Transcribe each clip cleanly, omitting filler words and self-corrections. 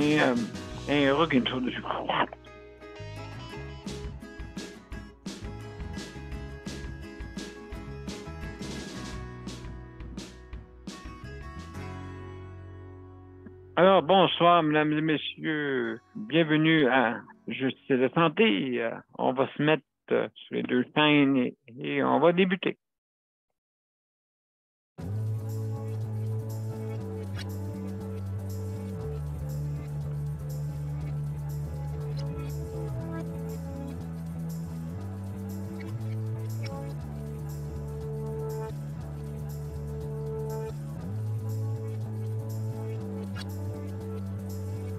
un rat qui me saute dessus. Alors, bonsoir, mesdames et messieurs. Bienvenue à Justice de santé. On va se mettre sur les deux chaînes et on va débuter.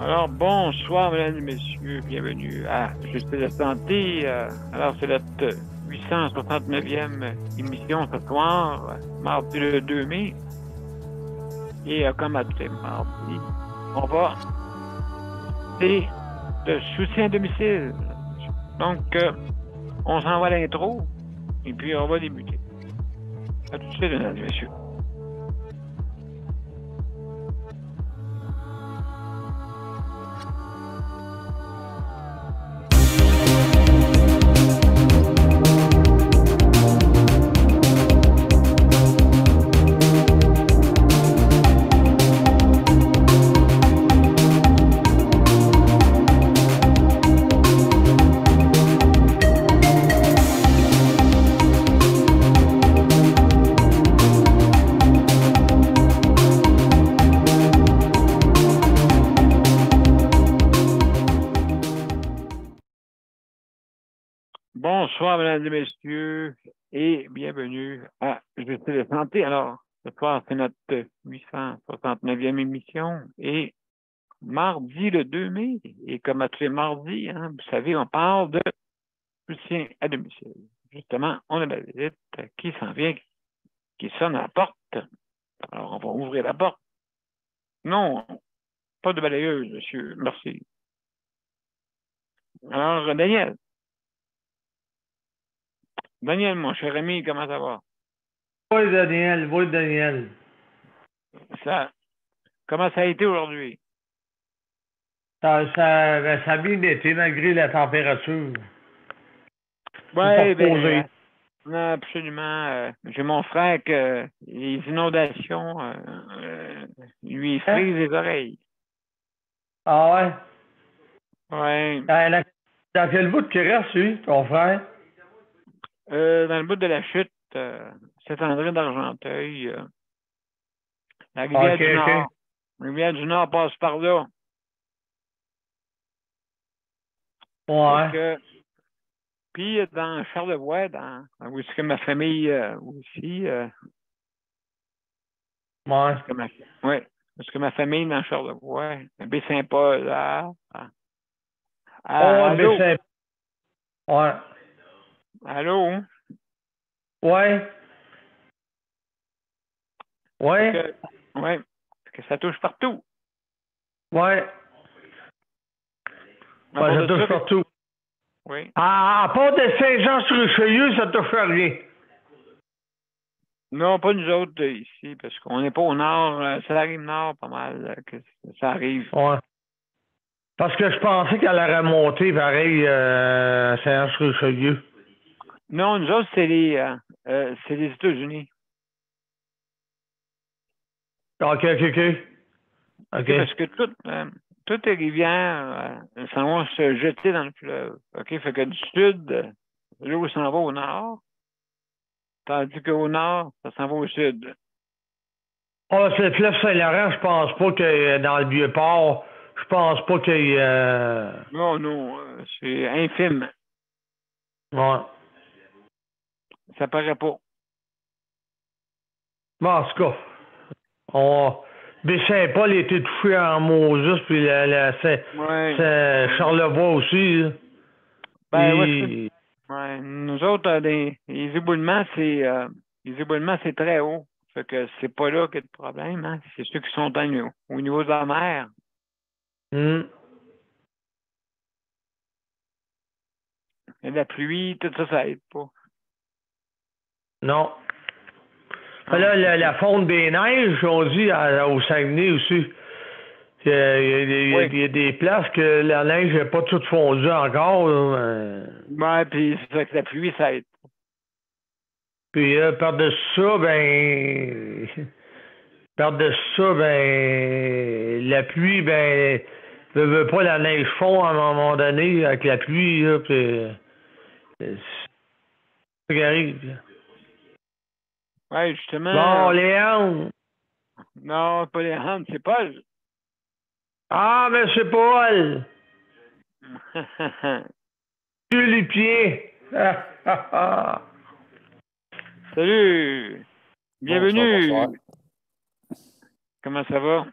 Alors, bonsoir, mesdames et messieurs. Bienvenue à Justice de santé. Alors, c'est notre 869e émission ce soir, mardi le 2 mai. Et comme à tous les mardis, on va parler de soutien à domicile. Donc, on s'en va à l'intro et puis on va débuter. À tout de suite, mesdames et messieurs. Bonsoir, mesdames et messieurs, et bienvenue à Justice de santé. Alors, ce soir, c'est notre 869e émission, et mardi le 2 mai, et comme à tous les mardis, vous savez, on parle de soutien à domicile. Justement, on a la visite qui s'en vient, qui sonne à la porte. Alors, on va ouvrir la porte. Non, pas de balayeuse, monsieur, merci. Alors, Daniel, mon cher ami, comment ça va? Oui, Daniel. Comment ça a été aujourd'hui? Ça a bien été malgré la température. Oui, bien, absolument. J'ai mon frère que les inondations lui frisent les oreilles. Ah ouais? Oui. Dans quel bout tu restes, lui, ton frère? Dans le bout de la chute, Saint-André d'Argenteuil, la rivière du Nord. La rivière du Nord passe par là. Ouais. Puis dans Charlevoix, où est-ce que ma famille aussi. Ouais. Parce que ma famille dans Charlevoix, Baie-Saint-Paul, là. Allô? Ouais. Allô? Ouais. Ouais. Oui, parce que ça touche partout. Ouais. Ça touche partout. Oui. À part de Saint-Jean-sur-Richelieu, ça touche à rien. Non, pas nous autres ici, parce qu'on n'est pas au nord. Ça arrive nord pas mal que ça arrive. Ouais. Parce que je pensais qu'elle aurait monté pareil Saint-Jean-sur-Richelieu. Non, nous autres, c'est les États-Unis. OK. Parce que toutes les rivières s'en vont se jeter dans le fleuve. OK? Fait que du sud, l'eau s'en va au nord, tandis qu'au nord, ça s'en va au sud. Ah, c'est le fleuve Saint-Laurent, je pense pas que dans le Vieux-Port, je pense pas qu'il y ait... Non, c'est infime. Ouais. Ça paraît pas. Bon, en tout cas, Baie-Saint-Paul a été touché en Moses, puis Charlevoix aussi. Nous autres, les éboulements, c'est très haut. Fait que c'est pas là qu'il y a de problème, hein. C'est ceux qui sont au niveau de la mer. Et la pluie, tout ça, ça aide pas. Non. Là, la fonte des neiges, on dit au Saguenay aussi, Oui. Il y a des places que la neige n'est pas toute fondue encore. Là, Ouais, puis c'est ça que la pluie, ça aide. puis par-dessus ça, ben. Par-dessus ça, ben. La pluie, ben. Veut pas la neige fond à un moment donné avec la pluie, là, puis. C'est ça qui arrive. Oui, justement, Bon, Léon. non, pas les handes, c'est Paul. Ah, Monsieur Paul. Sur les pieds. Salut, Bonsoir, bonsoir. bienvenue. Comment ça va?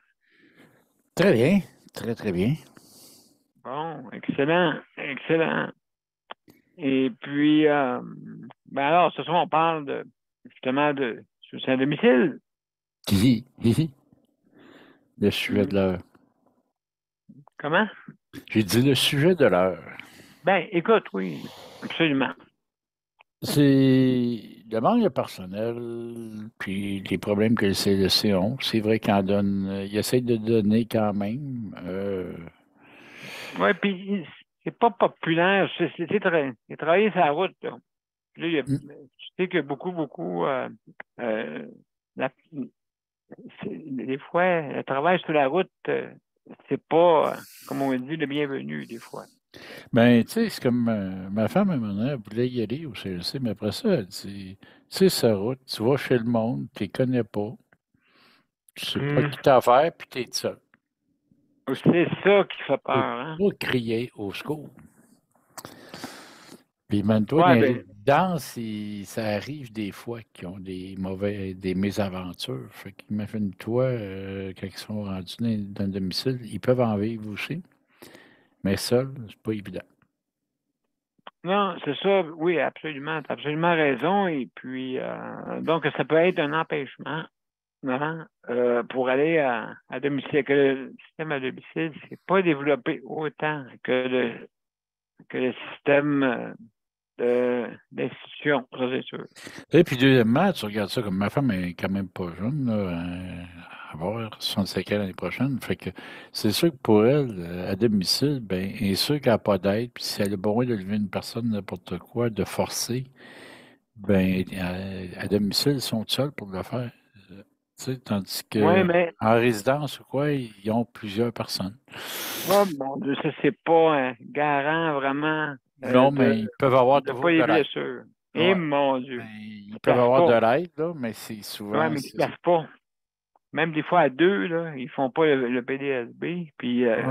Très bien, très, très bien. Bon, excellent, excellent. Et puis, ben alors, ce soir, on parle justement de soutien à domicile. Hihi, hihi. Le sujet de l'heure. Comment? J'ai dit le sujet de l'heure. Ben, écoute, oui, absolument. C'est le manque de personnel, puis les problèmes que le CLSC ont. C'est vrai qu'il en donne, il essaie de donner quand même. Oui, puis c'est pas populaire. C'est travailler sur la route, là. Puis là, Hmm. tu sais que beaucoup, la- des fois, le travail sur la route, c'est pas, comme on dit, le bienvenu, des fois. Ben, tu sais, c'est comme ma femme, à un moment donné, elle voulait y aller au CLSC, mais après ça, elle dit, tu sais, sa route, tu vas chez le monde, tu les connais pas, tu sais pas Hmm. qui t'as affaire, puis tu es seul. C'est ça qui fait peur, Tu hein? peux pas crier au secours. Puis même toi, dans Ouais, les ben, résidences, ça arrive des fois qu'ils ont des mésaventures. Fait qu'imagine-toi, quand ils sont rendus dans le domicile, ils peuvent en vivre aussi, mais seuls, c'est pas évident. non, c'est ça, oui, absolument. Tu as absolument raison. Et puis, donc, ça peut être un empêchement, hein, pour aller à domicile. Que le système à domicile, c'est pas développé autant que le système d'institution, ça c'est sûr. Et puis deuxièmement, tu regardes ça comme ma femme est quand même pas jeune, là, elle va avoir 65 ans l'année prochaine. Fait que c'est sûr que pour elle, à domicile, ben, elle est sûr qu'elle n'a pas d'aide. Puis si elle a besoin de lever une personne, n'importe quoi, de forcer, ben, à domicile, ils sont seuls pour le faire. Tu sais, tandis Oui, que mais, en résidence ou quoi, ils ont plusieurs personnes. oh mon Dieu, ça, c'est pas un garant vraiment Non, mais ils peuvent avoir de pas toujours les de l'aide. blessures. Et Ouais. mon Ben, Dieu, ils ils peuvent placent avoir de pas. l'aide, là, mais c'est Ouais, souvent, mais ils placent pas. Même des fois à deux, là, ils font pas le PDSB, puis ouais.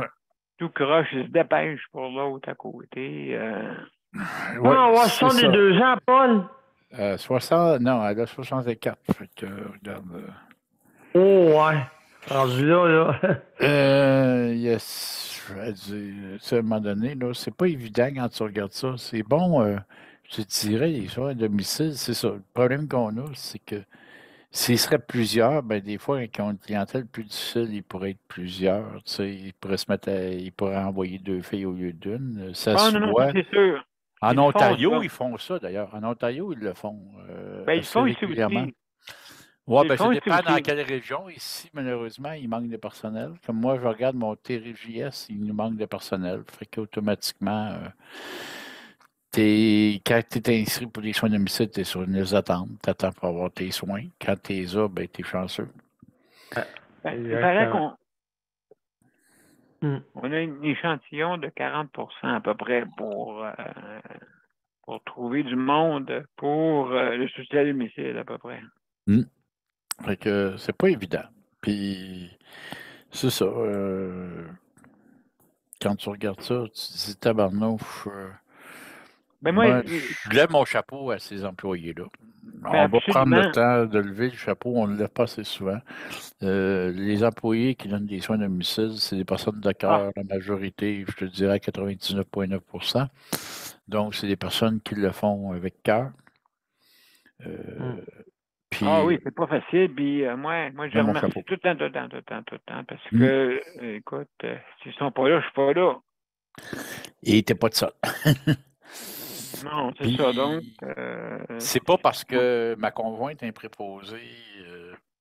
tout croche, ils se dépêchent pour l'autre à côté. Ouais, Ah, ouais, ce c'est sont des ça. 2 ans, Paul. 60, non, elle a 64. Fait que, regarde. Oh, ouais. Rendu là, là. Elle dit, tu sais, à un moment donné, là, c'est pas évident quand tu regardes ça. C'est bon, je te dirais, les soins à domicile, c'est ça. Le problème qu'on a, c'est que s'ils seraient plusieurs, ben, des fois, quand ils ont une clientèle plus difficile, ils pourraient être plusieurs. Tu sais, ils pourraient envoyer 2 filles au lieu d'une. Ça Ah se non, non, ça voit. c'est sûr. En Ils le font, Ontario, ça. ils font ça, d'ailleurs. En Ontario, ils le font Ben, ils le assez font ici régulièrement. aussi. Ouais, Ils le ben ça font ici dépend dans aussi. quelle région. Ici, malheureusement, il manque de personnel. Comme moi, je regarde mon TRJS, il nous manque de personnel. Fait qu'automatiquement, quand tu es inscrit pour les soins de domicile, tu es sur une liste d'attente. Tu attends pour avoir tes soins. Quand tu es là, ben, tu es chanceux. Ben, il paraît Exactement. qu'on Hmm. on a un échantillon de 40 à peu près pour trouver du monde pour le soutien à domicile, à peu près. Hmm. Fait que c'est pas évident. Puis, c'est ça. Quand tu regardes ça, tu te dis tabarnouche. Ben moi, Moi, je lève mon chapeau à ces employés-là. ben On va prendre le absolument. temps de lever le chapeau, on ne le lève pas assez souvent. Les employés qui donnent des soins à domicile, c'est des personnes de Ah, cœur, la majorité, je te dirais à 99,9%. Donc, c'est des personnes qui le font avec cœur. Hmm. ah Puis, oui, c'est pas facile. Puis moi, je les même mon remercie chapeau. tout le temps, tout le temps, tout le temps, tout le temps, parce Hmm. que, écoute, s'ils sont pas là, je suis pas là. Et t'es pas de ça. Non, c'est ça. Donc, Puis, c'est pas parce ouais. que ma conjointe est préposée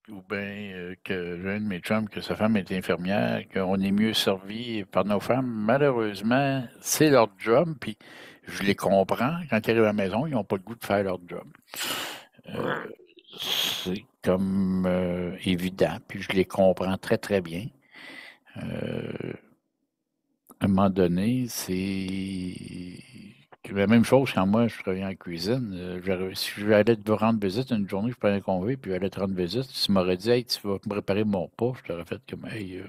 ou bien que j'ai un de mes chums, que sa femme est infirmière, qu'on est mieux servi par nos femmes. Malheureusement, c'est leur job, puis je les comprends. Quand ils arrivent à la maison, ils n'ont pas le goût de faire leur job. Ouais. C'est comme évident, puis je les comprends très, très bien. À un moment donné, c'est la même chose quand moi, je travaillais en cuisine. Si je allais te rendre visite une journée, je prenais un congé, puis j'allais te rendre visite, tu m'aurais dit, hey, tu vas me préparer mon repas, je t'aurais fait comme, hey,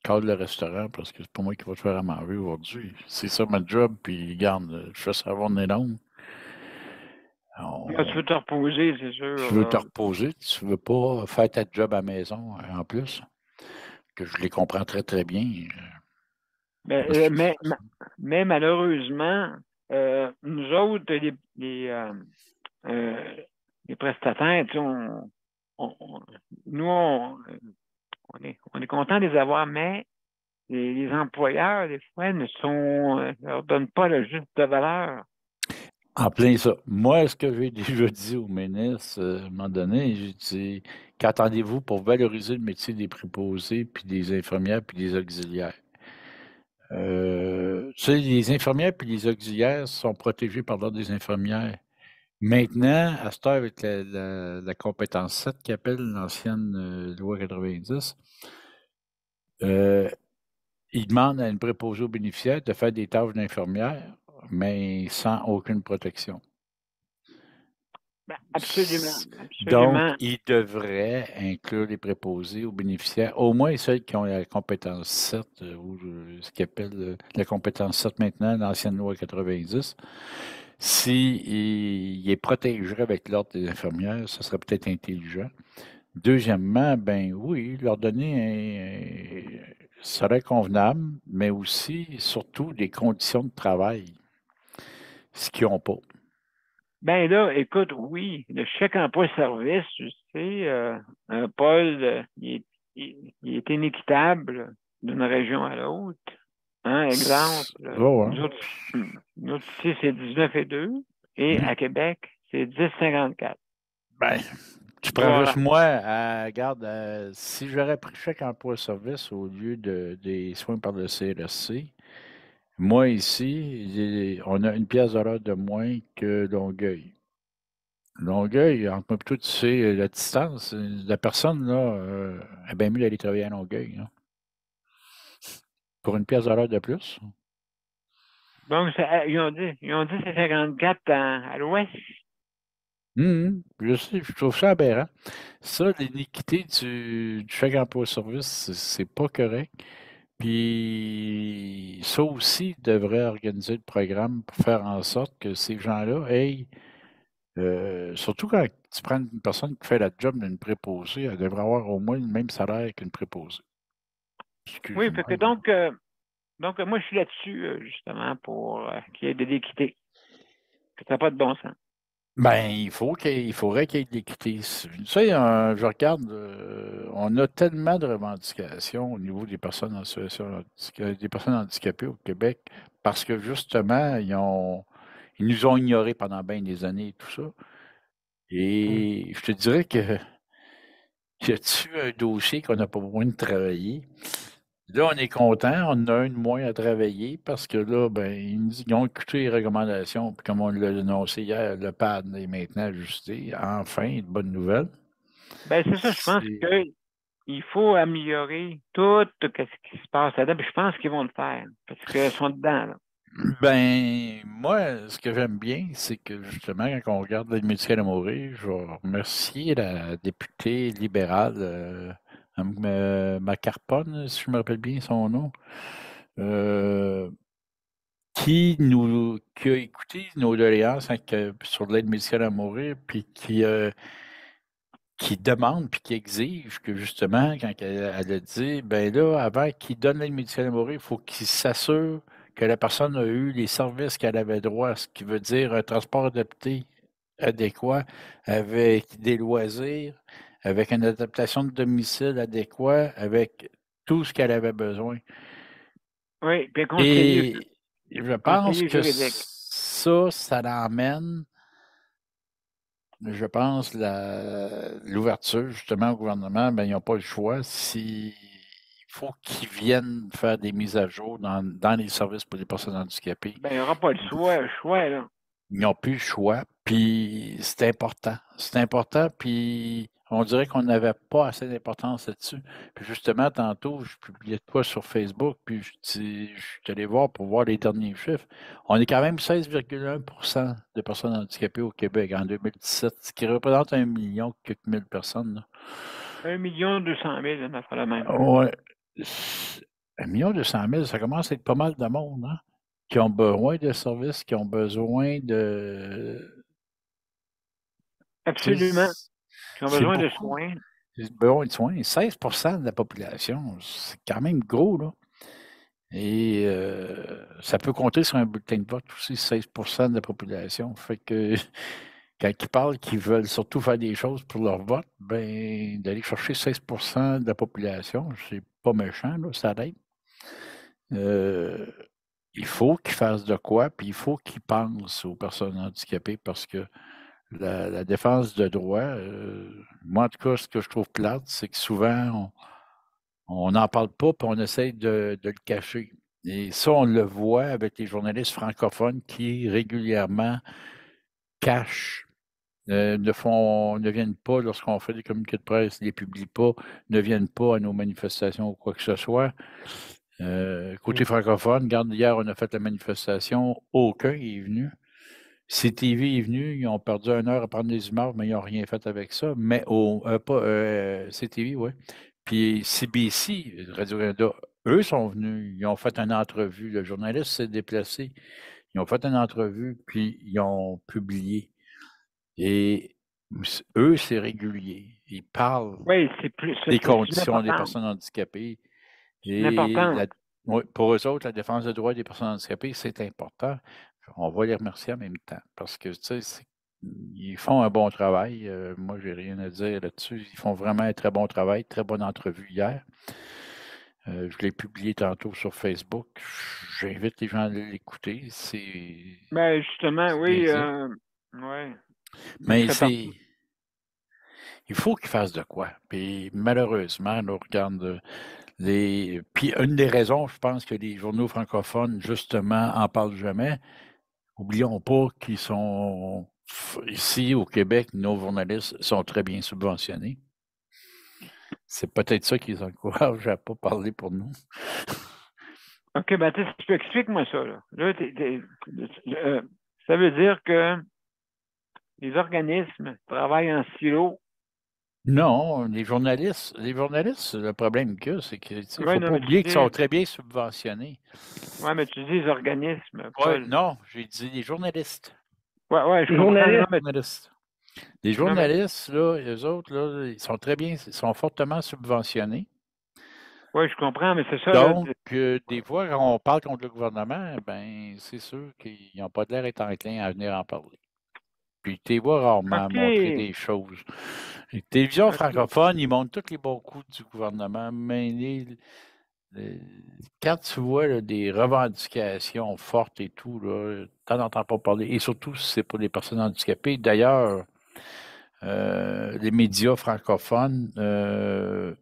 cadre le restaurant, parce que c'est pas moi qui va te faire à manger aujourd'hui. C'est ça ma job, puis regarde, je fais ça avant de longue. Là, tu veux te reposer, c'est Tu sûr. veux te Là. reposer, tu veux pas faire ta job à la maison en plus, que je les comprends très, très bien. Mais, Parce que mais malheureusement, nous autres, euh, les prestataires, tu sais, nous, on est content de les avoir, mais les employeurs, des fois, leur donnent pas le juste de valeur. En plein ça. Moi, ce que j'ai déjà dit au ministre, à un moment donné, j'ai dit, qu'attendez-vous pour valoriser le métier des préposés, puis des infirmières, puis des auxiliaires? Tu sais, les infirmières puis les auxiliaires sont protégés par l'ordre des infirmières. Maintenant, à cette heure, avec la compétence 7 qui appelle l'ancienne loi 90, euh, ils demandent à une préposée aux bénéficiaires de faire des tâches d'infirmière, mais sans aucune protection. Ben, absolument, Donc, absolument. il devrait inclure les préposés aux bénéficiaires, au moins celles qui ont la compétence 7, ou ce qu'ils appellent la compétence 7 maintenant, l'ancienne loi 90. Si il est protégé avec l'ordre des infirmières, ça serait peut-être intelligent. Deuxièmement, ben oui, leur donner un salaire convenable, mais aussi, surtout, des conditions de travail, ce qu'ils n'ont pas. Ben là, écoute, oui, le chèque emploi-service, tu sais, Paul, il est inéquitable d'une région à l'autre. Hein, exemple, Oh, hein. nous autres ici, c'est 19,2 et à Québec, c'est 10,54. Ben, tu prends juste Voilà. moi, regarde, si j'aurais pris chèque emploi-service au lieu des soins par le CLSC, moi ici, on a une pièce de l'heure de moins que Longueuil. Longueuil, entre moi et toi, tu sais, la distance, la personne, là, est bien mieux d'aller travailler à Longueuil, hein, pour une pièce de l'heure de plus. Donc, ils ont dit c'est 54 à l'ouest. Je sais, je trouve ça aberrant. Ça, l'iniquité du chèque emploi-service, c'est pas correct. Puis ça aussi devrait organiser le programme pour faire en sorte que ces gens-là aient, surtout quand tu prends une personne qui fait la job d'une préposée, elle devrait avoir au moins le même salaire qu'une préposée. Oui, fait Excuse-moi. que donc, moi, je suis là-dessus, justement, pour qu'il y ait de l'équité. Que ça n'a pas de bon sens. Ben, il faudrait qu'il y ait de l'équité. Tu sais, je regarde, on a tellement de revendications au niveau des personnes en situation, des personnes handicapées au Québec parce que justement, ils nous ont ignorés pendant bien des années et tout ça. Et je te dirais que y a-tu un dossier qu'on n'a pas besoin de travailler? Là, on est content, on a un de moins à travailler parce que là, ben, ils ont écouté les recommandations. Puis comme on l'a annoncé hier, le pad est maintenant ajusté. Enfin, une bonne nouvelle. Ben, c'est ça, je pense C'est- qu'il faut améliorer tout ce qui se passe là-dedans. Puis je pense qu'ils vont le faire. Parce qu'ils sont dedans, là. Ben, moi, ce que j'aime bien, c'est que justement, quand on regarde l'aide médicale à mourir, je vais remercier la députée libérale, Macarpone, si je me rappelle bien son nom. Euh, qui a écouté nos doléances sur l'aide médicale à mourir, puis qui demande, puis qui exige que justement, quand elle a dit, ben là, avant qu'il donne l'aide médicale à mourir, il faut qu'il s'assure que la personne a eu les services qu'elle avait droit, ce qui veut dire un transport adéquat, avec des loisirs, avec une adaptation de domicile adéquat, avec tout ce qu'elle avait besoin. Oui, puis Et je pense conseiller que juridique. ça l'emmène je pense, l'ouverture, justement, au gouvernement, ben, ils n'ont pas le choix. Il faut qu'ils viennent faire des mises à jour dans les services pour les personnes handicapées. Ben, il n'y aura pas le choix, là. Ils n'ont plus le choix, puis c'est important. C'est important, puis on dirait qu'on n'avait pas assez d'importance là-dessus. Puis justement, tantôt, je publiais de quoi sur Facebook, puis je suis allé voir pour voir les derniers chiffres. On est quand même 16,1 de personnes handicapées au Québec en 2017, ce qui représente 1 million quelques mille personnes, là. 1,2 million, on a fait la même. Ouais. 1,2 million, ça commence à être pas mal de monde, hein, qui ont besoin de services, qui ont besoin de. Tu Absolument. sais, Qui ont c'est besoin de beaucoup. soins. Besoin de soins. 16% de la population, c'est quand même gros, là. Et ça peut compter sur un bulletin de vote aussi, 16% de la population. Fait que quand ils parlent qu'ils veulent surtout faire des choses pour leur vote, ben d'aller chercher 16% de la population, c'est pas méchant, là, ça aide. Il faut qu'ils fassent de quoi, puis il faut qu'ils pensent aux personnes handicapées parce que la défense de droit, moi, en tout cas, ce que je trouve plate, c'est que souvent, on n'en parle pas, puis on essaie de le cacher. Et ça, on le voit avec les journalistes francophones qui régulièrement cachent, ne viennent pas lorsqu'on fait des communiqués de presse, ne les publient pas, ne viennent pas à nos manifestations ou quoi que ce soit. Côté francophone, regarde, hier, on a fait la manifestation, aucun est venu. CTV est venu, ils ont perdu 1 heure à prendre des images, mais ils n'ont rien fait avec ça. Mais pas CTV, oui. Puis CBC, Radio-Canada, eux sont venus, ils ont fait une entrevue. Le journaliste s'est déplacé. Ils ont fait une entrevue, puis ils ont publié. Et eux, c'est régulier. Ils parlent Oui, des c'est conditions des important. personnes handicapées. C'est Et important. oui, pour eux autres, la défense des droits des personnes handicapées, c'est important. On va les remercier en même temps parce que, tu sais, ils font un bon travail. Moi, j'ai rien à dire là-dessus. Ils font vraiment un très bon travail, très bonne entrevue hier. Je l'ai publié tantôt sur Facebook. J'invite les gens à l'écouter. Ben, justement, C'est bien oui, fait. ouais. Moi, je Mais fais partie. il faut qu'ils fassent de quoi. Puis malheureusement, là, regarde, puis une des raisons, je pense que les journaux francophones, justement, en parlent jamais. Oublions pas qu'ils sont ici au Québec, nos journalistes sont très bien subventionnés. C'est peut-être ça qui les encourage à ne pas parler pour nous. OK, ben, explique-moi ça, là. Là, ça veut dire que les organismes travaillent en silo. Non, les journalistes, le problème qu'il y a, c'est qu'il ne Oui, faut non, pas mais oublier qu'ils sont très bien subventionnés. tu dis les organismes, Oui, Paul. non, j'ai dit les journalistes. Ouais, je Les comprends. Non, journalistes, mais, Journalistes. Les non, mais, journalistes, là, eux autres, là, ils sont fortement subventionnés. ouais, je comprends, mais c'est ça, là. Donc, des fois, quand on parle contre le gouvernement, ben, c'est sûr qu'ils n'ont pas l'air d'être enclins à venir en parler. Puis, tu les vois rarement montrer OK. des choses. Les télévisions OK. francophones, ils montrent tous les bons coups du gouvernement, mais quand tu vois là, des revendications fortes et tout, tu n'en entends pas parler. Et surtout, si c'est pour les personnes handicapées. D'ailleurs, les médias francophones,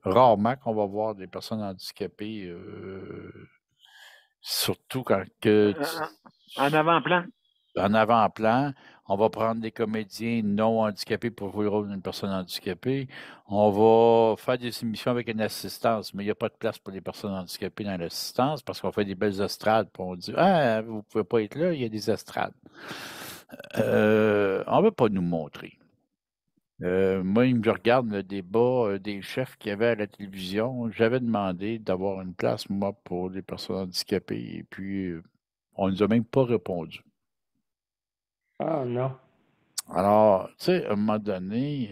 rarement qu'on va voir des personnes handicapées, surtout quand que En avant-plan. en avant-plan, on va prendre des comédiens non handicapés pour jouer le rôle d'une personne handicapée. On va faire des émissions avec une assistance, mais il n'y a pas de place pour les personnes handicapées dans l'assistance parce qu'on fait des belles estrades, puis on dit ah, vous ne pouvez pas être là, il y a des estrades. On ne veut pas nous montrer. Moi, je regarde le débat des chefs qu'il y avait à la télévision. J'avais demandé d'avoir une place, moi, pour les personnes handicapées. Et puis, on ne nous a même pas répondu. ah non. Alors, tu sais, à un moment donné,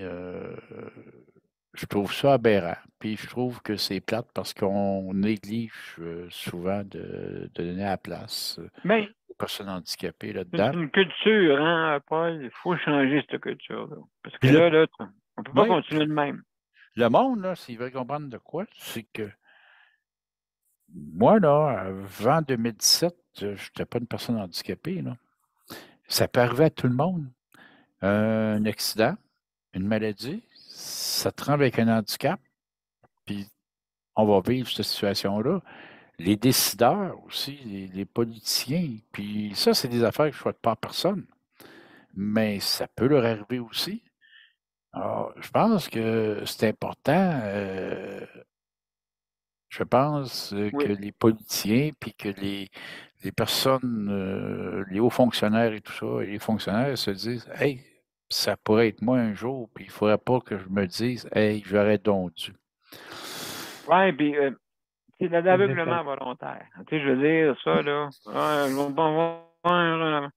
je trouve ça aberrant. Puis, je trouve que c'est plate parce qu'on néglige souvent de donner la place Mais aux personnes handicapées c'est là-dedans. une culture, hein, Paul? Il faut changer cette culture-là. Parce que Puis là, on peut pas oui, continuer de même. le monde, là, s'il veut comprendre de quoi, c'est que moi, là, avant 2017, je n'étais pas une personne handicapée, là. Ça peut arriver à tout le monde. Un accident, une maladie, ça te rend avec un handicap, puis on va vivre cette situation-là. Les décideurs aussi, les politiciens, puis ça, c'est des affaires que je ne souhaite pas à personne, mais ça peut leur arriver aussi. Alors, je pense que c'est important, je pense que Oui. les politiciens, puis que les personnes, les hauts fonctionnaires et tout ça, et les fonctionnaires se disent, hey, ça pourrait être moi un jour, puis il ne faudrait pas que je me dise, hey, j'aurais donc dû. Oui, puis c'est de l'aveuglement volontaire. Tu sais, je veux dire, ça, là, je ne vais pas voir,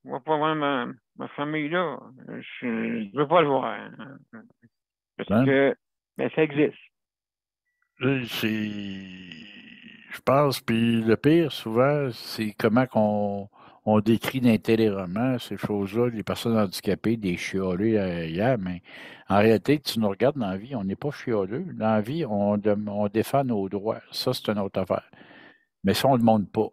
je vais pas voir ma famille, là. Je ne veux pas le voir. Parce Hein? que, mais ça existe. Je pense, puis le pire, souvent, c'est comment on décrit dans les téléromans ces choses-là, les personnes handicapées, des chialeux hier, mais en réalité, tu nous regardes dans la vie, on n'est pas chialeux. Dans la vie, on défend nos droits. Ça, c'est une autre affaire. Mais ça, on ne le montre pas.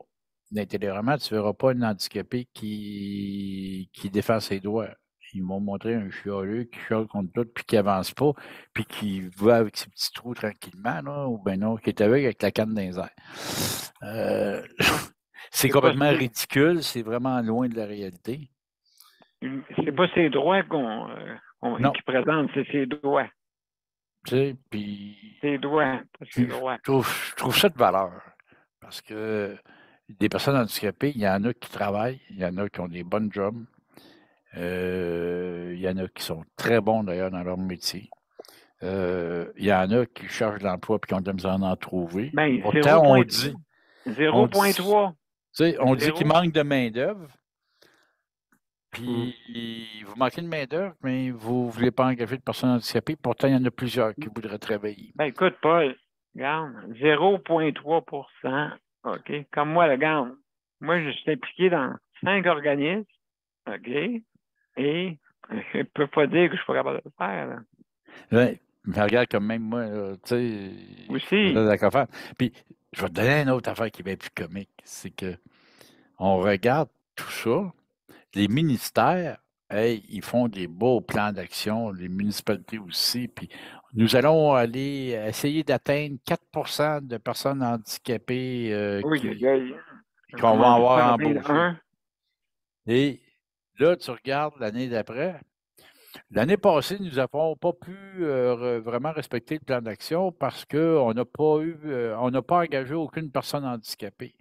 Dans les téléromans, tu ne verras pas un handicapé qui défend ses droits. Ils m'ont montré un chialeux qui chiale contre tout, puis qui avance pas, puis qui va avec ses petits trous tranquillement, là, ou bien non, qui est avec la canne dans les airs. C'est C'est pas, complètement ridicule, c'est vraiment loin de la réalité. c'est pas ses droits Non, qui présentent, c'est ses droits. tu sais, puis Ses droits, pas ses droits. je trouve ça de valeur, parce que des personnes handicapées, il y en a qui travaillent, il y en a qui ont des bonnes jobs, il y en a qui sont très bons d'ailleurs dans leur métier. Il y en a qui cherchent de l'emploi et qui ont de la misère à en trouver. Ben, Pourtant, on dit, 0,3. on dit qu'il Zéro. manque de main-d'œuvre, Hmm. puis vous manquez de main-d'œuvre, mais vous ne voulez pas engager de personnes handicapées. Pourtant, il y en a plusieurs qui voudraient travailler. Ben, écoute, Paul, regarde, 0,3%. OK? Comme moi, regarde, moi, je suis impliqué dans 5 organismes. OK? Et je ne peux pas dire que je ne suis pas capable de le faire. Là. Ouais, mais regarde, comme même moi, là, tu sais, je Aussi. suis d'accord faire. Puis, je vais te donner une autre affaire qui est bien plus comique. C'est que on regarde tout ça. Les ministères, hey, ils font des beaux plans d'action, les municipalités aussi. Puis nous allons aller essayer d'atteindre 4 de personnes handicapées Oui, on qu'on va commence par avoir atteindre embauchées. 1. Et là, tu regardes l'année d'après. L'année passée, nous n'avons pas pu vraiment respecter le plan d'action parce qu'on n'a pas on n'a pas engagé aucune personne handicapée.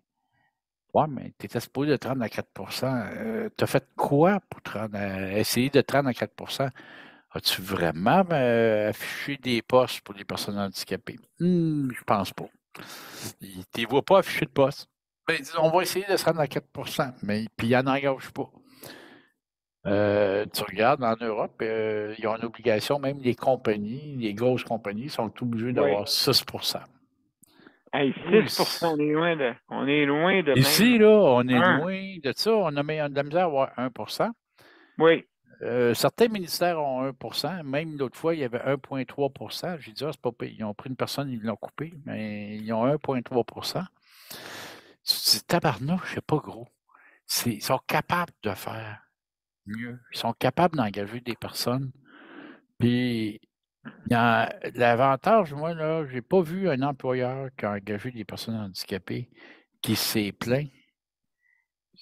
Ouais, mais tu étais supposé de te rendre à 4 tu as fait quoi pour essayer de te rendre à 4 As-tu vraiment affiché des postes pour les personnes handicapées? Je pense pas. Tu ne les vois pas afficher de postes. Ben, ils disent, on va essayer de se rendre à 4 mais puis ils n'en engagent pas. Tu regardes en Europe, ils ont une obligation, même les compagnies, les grosses compagnies sont obligées Oui. d'avoir 6 Hey, Oui, 6%, on est loin de ici, même là, on est 1. loin de ça. On a de la misère à avoir 1 Oui. certains ministères ont 1 même l'autre fois, il y avait 1,3 J'ai dit, ah, c'est pas pire. Ils ont pris une personne, ils l'ont coupé, mais ils ont 1,3 Tu te dis, tabarnouche, c'est pas gros. Ils sont capables de faire mieux. Ils sont capables d'engager des personnes. Puis, l'avantage, moi, là, j'ai pas vu un employeur qui a engagé des personnes handicapées qui s'est plaint.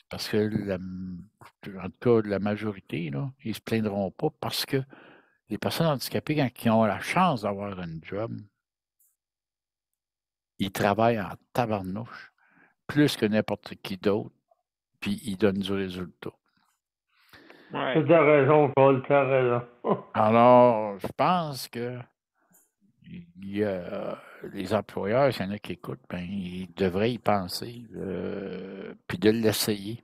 Parce que, en tout cas, la majorité, là, ils ne se plaindront pas parce que les personnes handicapées, quand ils ont la chance d'avoir un job, ils travaillent en tabarnouche plus que n'importe qui d'autre, puis ils donnent du résultat. Ouais. Tu as raison, Paul, tu as raison. Alors, je pense que les employeurs, s'il y en a qui écoutent, ben, ils devraient y penser, puis de l'essayer.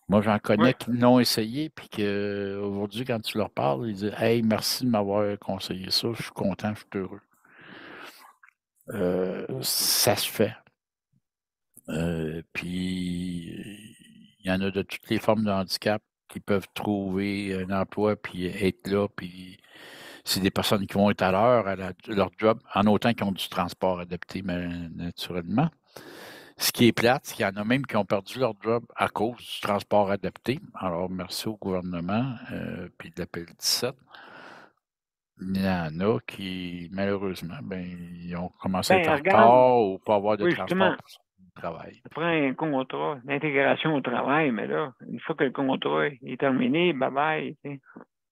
Moi, j'en connais Ouais. qui l'ont essayé, puis qu'aujourd'hui, quand tu leur parles, ils disent Hey, merci de m'avoir conseillé ça, je suis content, je suis heureux. Ça se fait. Puis, il y en a de toutes les formes de handicap qui peuvent trouver un emploi, puis être là, puis c'est des personnes qui vont être à l'heure à leur job, en autant qu'ils ont du transport adapté, mais naturellement. Ce qui est plate, c'est qu'il y en a même qui ont perdu leur job à cause du transport adapté. Alors, merci au gouvernement, puis de l'appel 17. Il y en a qui, malheureusement, ils ont commencé à être en Regarde, retard ou pas avoir de oui, transport justement, pour le travail. ça prend un contrat d'intégration au travail, mais là, une fois que le contrat est terminé, bye-bye. Tu sais.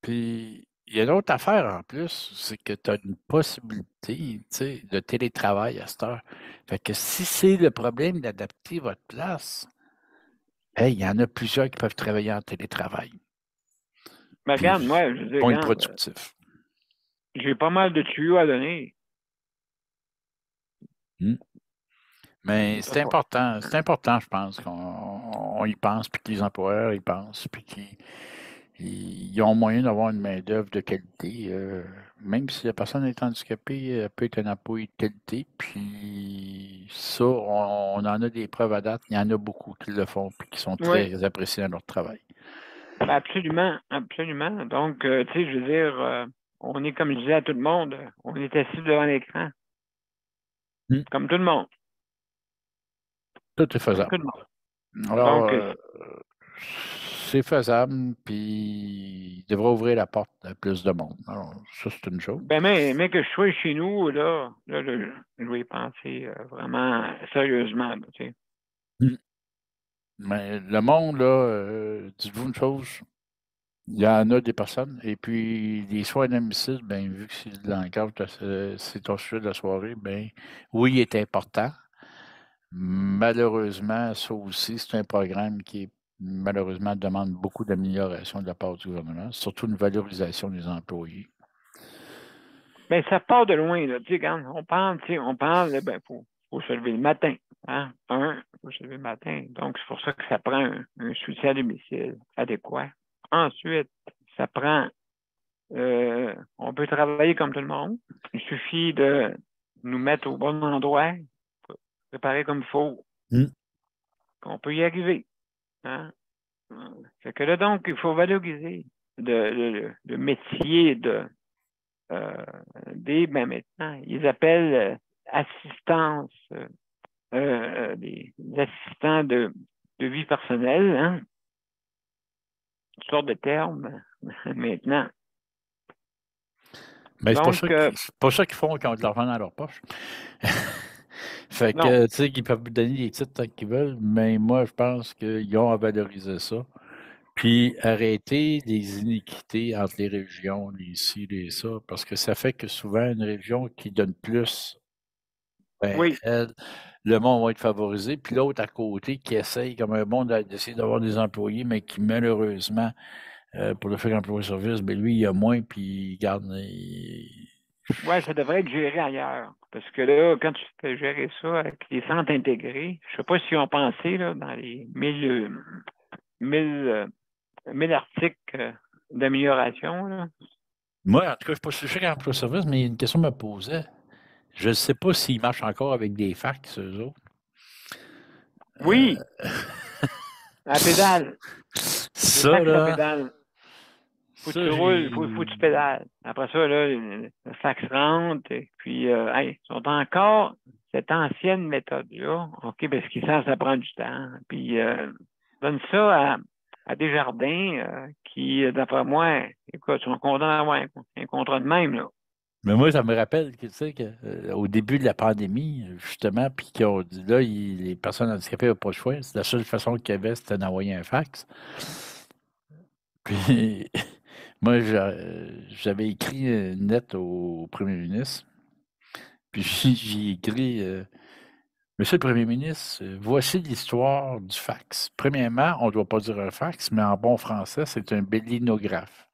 Puis, il y a une autre affaire en plus, c'est que tu as une possibilité, tu sais, de télétravail à cette heure. Fait que si c'est le problème d'adapter votre place, hey, il y en a plusieurs qui peuvent travailler en télétravail. Mais Puis, regarde, moi, je dis, vont être regarde, productifs. j'ai pas mal de tuyaux à donner. Hmm. Mais Ça va. c'est important, je pense, qu'on y pense, puis que les employeurs y pensent, puis qu'ils ont moyen d'avoir une main-d'œuvre de qualité. Même si la personne est handicapée, elle peut être un employé de qualité. Puis ça, on en a des preuves à date. Il y en a beaucoup qui le font, puis qui sont Oui, très appréciés dans leur travail. absolument, absolument. Donc, tu sais, je veux dire, on est, comme je disais à tout le monde, on est assis devant l'écran, Hmm. comme tout le monde. Tout est Comme faisable. tout le monde. Alors, Donc, c'est faisable, puis il devrait ouvrir la porte à plus de monde. Alors, ça, c'est une chose. mais que je sois chez nous, là, je vais y penser vraiment sérieusement, là, tu sais. Hmm. Mais le monde, là, dites-vous une chose, il y en a des personnes, et puis les soins à domicile, vu que c'est de l'encadre, c'est ton sujet de la soirée, oui, il est important. Malheureusement, ça aussi, c'est un programme qui, malheureusement, demande beaucoup d'amélioration de la part du gouvernement, surtout une valorisation des employés. Ben, ça part de loin, là. Tu sais, quand on parle, faut se lever le matin. Hein? Faut se lever le matin. Donc, c'est pour ça que ça prend un soutien à domicile adéquat. Ensuite, ça prend, on peut travailler comme tout le monde. Il suffit de nous mettre au bon endroit, préparer comme il faut, qu'on peut y arriver. Hein? Fait que là, donc, il faut valoriser le métier maintenant, ils appellent assistance, des assistants de vie personnelle, hein? Toutes sortes de termes maintenant. C'est Donc, pas ça qu'ils font quand ils ont de l'argent dans leur poche. Fait non. que, tu sais, qu'ils peuvent vous donner des titres tant qu'ils veulent, mais moi, je pense qu'ils ont à valoriser ça. Puis arrêter les iniquités entre les régions, les ci, les ça, parce que ça fait que souvent, une région qui donne plus, Oui. le monde va être favorisé, puis l'autre à côté qui essaye, comme un monde, d'essayer d'avoir des employés, mais qui malheureusement, pour le fait qu'emploi-service, lui, il y a moins, puis il garde. Ouais, ça devrait être géré ailleurs. Parce que là, quand tu fais gérer ça avec les centres intégrés, je sais pas s'ils ont pensé là, dans les 1000 articles d'amélioration. Là. Moi, en tout cas, je ne suis pas sûr qu'emploi-service, mais il y a une question que je me posait. Je ne sais pas s'ils marchent encore avec des fax, eux autres. Oui, à pédale. Des Ça, fax à là, pédale. Faut que ça, tu roules, faut que tu j'ai. pédales. Après ça, là, le fax rentre, et puis, hey, ils sont encore cette ancienne méthode-là, OK, parce qu'ils savent que ça prend du temps. Puis, donne ça à Desjardins qui, d'après moi, écoute, sont contents d'avoir un contrat de même, là. Mais moi, ça me rappelle que, tu sais, au début de la pandémie, justement, puis qu'on dit là, les personnes handicapées n'ont pas le choix. C'est la seule façon qu'il y avait, c'était d'envoyer un fax. Puis, moi, j'avais écrit une lettre au premier ministre. Puis, j'ai écrit Monsieur le Premier ministre, voici l'histoire du fax. Premièrement, on ne doit pas dire un fax, mais en bon français, c'est un bélinographe.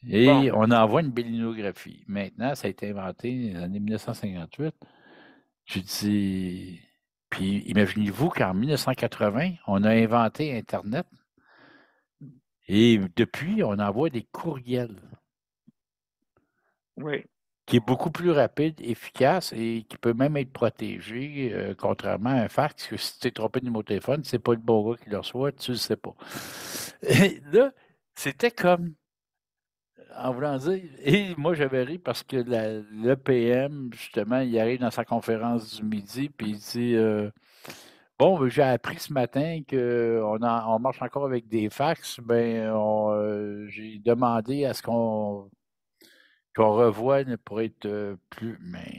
Bon, Et on envoie une bélinographie. Maintenant, ça a été inventé en 1958. Je dis, puis imaginez-vous qu'en 1980, on a inventé Internet et depuis, on envoie des courriels oui. qui est beaucoup plus rapide, efficace et qui peut même être protégé, contrairement à un fax, que si tu t'es trompé de numéro de téléphone, c'est pas le bon gars qui le reçoit, tu le sais pas. Et là, c'était comme, en voulant dire, et moi j'avais ri parce que le PM, justement, il arrive dans sa conférence du midi, puis il dit Bon, j'ai appris ce matin qu'on marche encore avec des fax. J'ai demandé à ce qu'on revoie pour être plus. Mais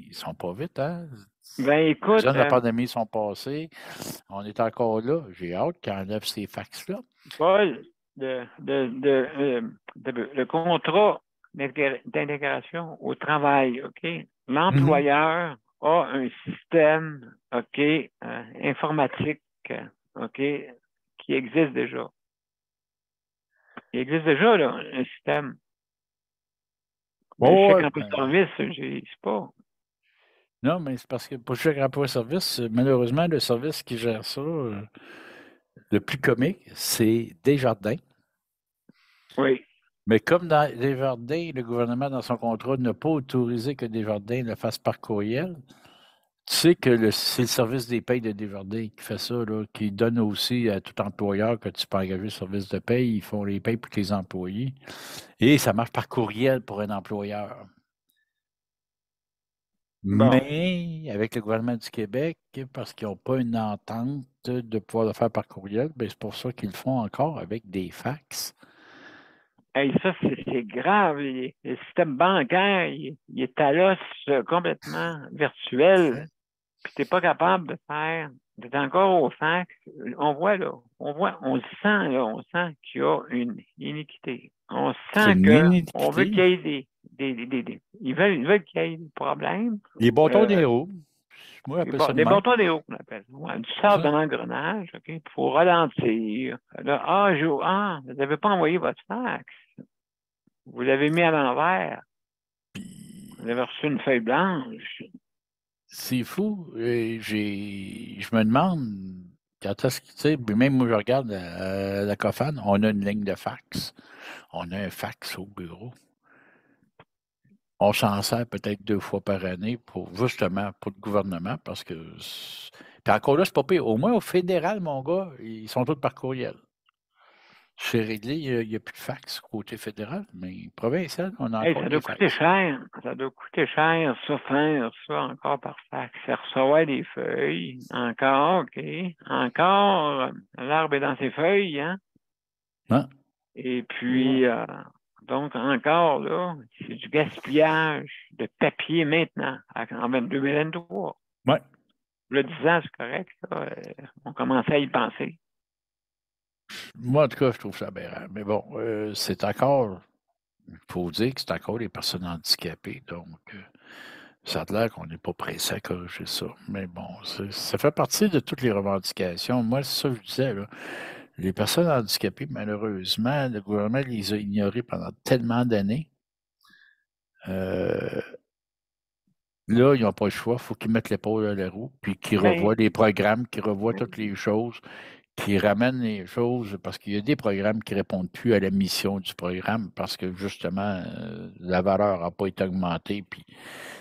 ils sont pas vite, hein? Ben Les écoute, ans de la pandémie sont passés. On est encore là. J'ai hâte qu'ils enlèvent ces fax-là. Paul, le contrat d'intégration au travail, OK? L'employeur a un système, OK, informatique, OK, qui existe déjà. Il existe déjà, là, un système. Mais Oh, chaque ouais, emploi de service, je sais pas. non, mais c'est parce que pour chaque emploi service, malheureusement, le service qui gère ça, le plus comique, c'est Desjardins. Oui. Mais comme dans Desjardins, le gouvernement, dans son contrat, n'a pas autorisé que Desjardins le fasse par courriel, tu sais que c'est le service des payes de Desjardins qui fait ça, là, qui donne aussi à tout employeur que tu peux engager le service de paye. Ils font les payes pour tes employés. Et ça marche par courriel pour un employeur. Bon. Mais avec le gouvernement du Québec, parce qu'ils n'ont pas une entente de pouvoir le faire par courriel, ben, c'est pour ça qu'ils le font encore avec des fax. Hey, ça, c'est grave. Le système bancaire, il est à l'os complètement virtuel. Puis t'es pas capable de faire. T'es encore au fax. On voit là, on sent là, on sent qu'il y a une iniquité. On C'est sent une que on veut qu'il iniquité. y ait ils veulent qu'il y ait des problèmes. Les bâtons des Euh, roues. Moi, j'appelle ça de des même. bâtons des roues qu'on appelle. Ouais, du C'est sable ça. dans l'engrenage, OK? Il faut ralentir. Là, vous n'avez pas envoyé votre fax. Vous l'avez mis à l'envers. Vous avez reçu une feuille blanche. C'est fou. Je me demande quand est-ce que, tu sais, puis même moi, je regarde la COFAN, on a une ligne de fax. On a un fax au bureau. On s'en sert peut-être 2 fois par année pour justement pour le gouvernement parce que. Puis encore là, c'est pas pire. Au moins au fédéral, mon gars, ils sont tous par courriel. C'est réglé, il n'y a plus de fax côté fédéral, mais provincial, on a Hey, encore ça des doit coûter fax. cher. Ça doit coûter cher, ça, faire ça encore par fax. Faire recevoir des feuilles. Encore, OK. Encore, l'arbre est dans ses feuilles, hein? Hein? Et puis, donc, encore, là, c'est du gaspillage de papier maintenant, en 2023. Ouais. Le 10 ans, c'est correct, ça. On commençait à y penser. Moi, en tout cas, je trouve ça aberrant. Mais bon, c'est encore. Il faut dire que c'est encore les personnes handicapées. Donc, ça a l'air qu'on n'est pas pressé à corriger ça. Mais bon, ça fait partie de toutes les revendications. Moi, c'est ça que je disais, là. Les personnes handicapées, malheureusement, le gouvernement les a ignorées pendant tellement d'années. Euh, Là, ils n'ont pas le choix. Il faut qu'ils mettent l'épaule à la roue, puis qu'ils Ben, revoient les programmes, qu'ils revoient toutes les choses, qu'ils ramènent les choses, parce qu'il y a des programmes qui ne répondent plus à la mission du programme, parce que justement, la valeur n'a pas été augmentée, puis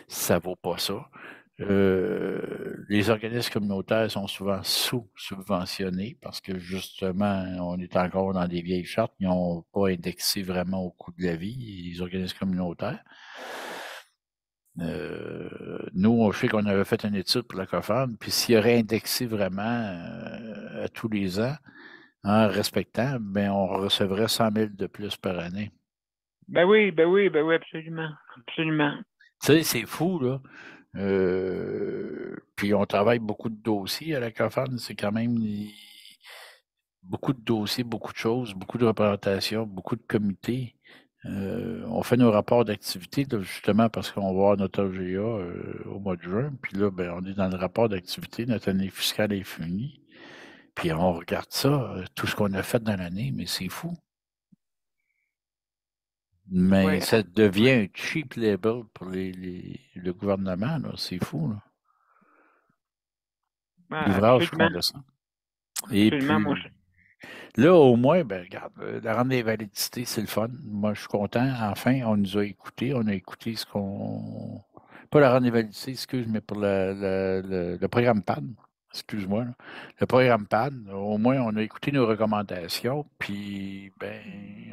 ça ne vaut pas ça. Les organismes communautaires sont souvent sous-subventionnés parce que justement, on est encore dans des vieilles chartes, ils n'ont pas indexé vraiment au coût de la vie, les organismes communautaires. Nous, on sait qu'on avait fait une étude pour la COFAN, puis s'il y aurait indexé vraiment à tous les ans, en respectant, ben, on recevrait 100 000 de plus par année. ben oui, absolument. Absolument. Tu sais, c'est fou, là. Puis on travaille beaucoup de dossiers à la COFAN, c'est quand même beaucoup de dossiers, beaucoup de choses, beaucoup de représentations, beaucoup de comités. On fait nos rapports d'activité, là, justement, parce qu'on va avoir notre OGA au mois de juin. Puis là, ben, on est dans le rapport d'activité, notre année fiscale est finie. Puis on regarde ça, tout ce qu'on a fait dans l'année, mais c'est fou. Mais Oui, ça devient un cheap label pour le gouvernement, là. C'est fou, là. L'ouvrage qu'on absolument. descend. Et Absolument. Moi, puis, là, au moins, ben, regarde, la rente d'invalidité, c'est le fun. Moi, je suis content. Enfin, on nous a écoutés. On a écouté ce qu'on. Pas la rente d'invalidité, excuse, mais pour le programme PAD. Excuse-moi, là. Le programme PAD, au moins, on a écouté nos recommandations, puis, ben,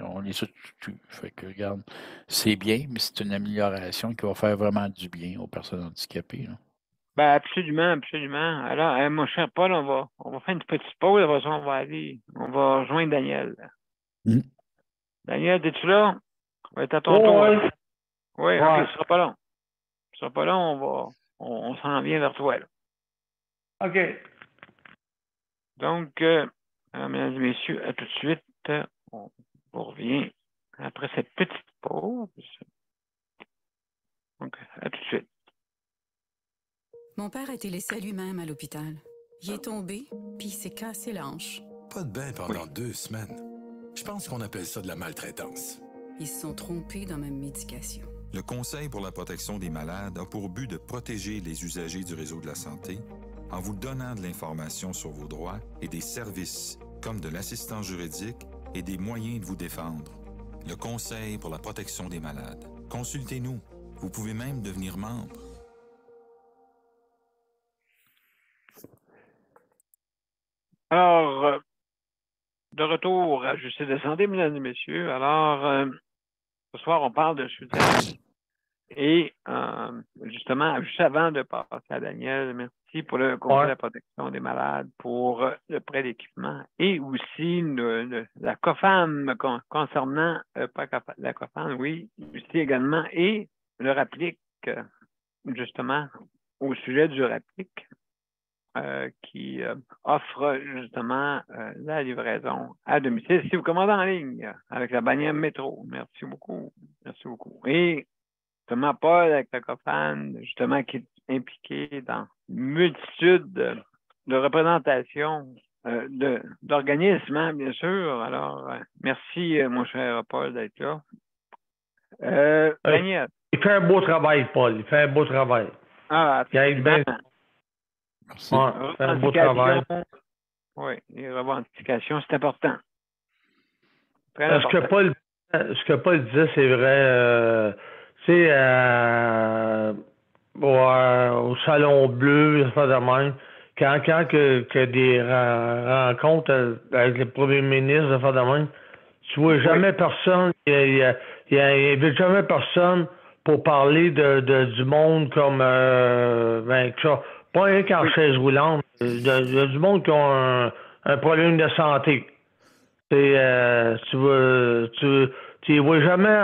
on les a tues. Fait que, regarde, c'est bien, mais c'est une amélioration qui va faire vraiment du bien aux personnes handicapées, là. Ben, absolument, absolument. Alors, mon cher Paul, on va faire une petite pause. Après ça, on va rejoindre Daniel. Mm. Daniel, es-tu là? On va être à ton Oh, tour. ouais. Oui, OK, Ouais. ce sera pas long. Ce sera pas long, on s'en vient vers toi, là. OK. Donc, mesdames et messieurs, à tout de suite. On revient après cette petite pause. Donc, à tout de suite. Mon père a été laissé à lui-même à l'hôpital. Il est tombé, puis il s'est cassé la hanche. Pas de bain pendant 2 semaines. Je pense qu'on appelle ça de la maltraitance. Ils se sont trompés dans ma médication. Le Conseil pour la protection des malades a pour but de protéger les usagers du réseau de la santé en vous donnant de l'information sur vos droits et des services comme de l'assistance juridique et des moyens de vous défendre. Le Conseil pour la protection des malades. Consultez-nous. Vous pouvez même devenir membre. Alors, de retour à Justice de santé, mesdames et messieurs. Alors, ce soir, on parle de soutien. Et justement, juste avant de passer à Daniel, merci pour le Conseil de la protection des malades, pour le prêt d'équipement et aussi la COFAM concernant, pas la COFAM, oui, aussi également, et le RAPLIC, justement, au sujet du RAPLIC, qui offre justement la livraison à domicile si vous commandez en ligne avec la bannière métro. Merci beaucoup. Merci beaucoup. Et justement, Paul, avec la COFAN, justement, qui est impliqué dans une multitude de représentations d'organismes, hein, bien sûr. Alors, merci, mon cher Paul, d'être là. Daniel. Il fait un beau travail, Paul. Il fait un beau travail. Ah, il aide bien. Merci. Ouais, il fait un beau travail. Oui, les revendications, c'est important. Très Ce important. que Paul disait, c'est vrai. Tu sais, au Salon Bleu, ça fait de même. Quand que des rencontres avec le premier ministre, ça fait de même, tu vois jamais personne, il invite jamais personne pour parler du monde comme, pas rien qu'en chaise roulante, du monde qui a un problème de santé. Tu vois jamais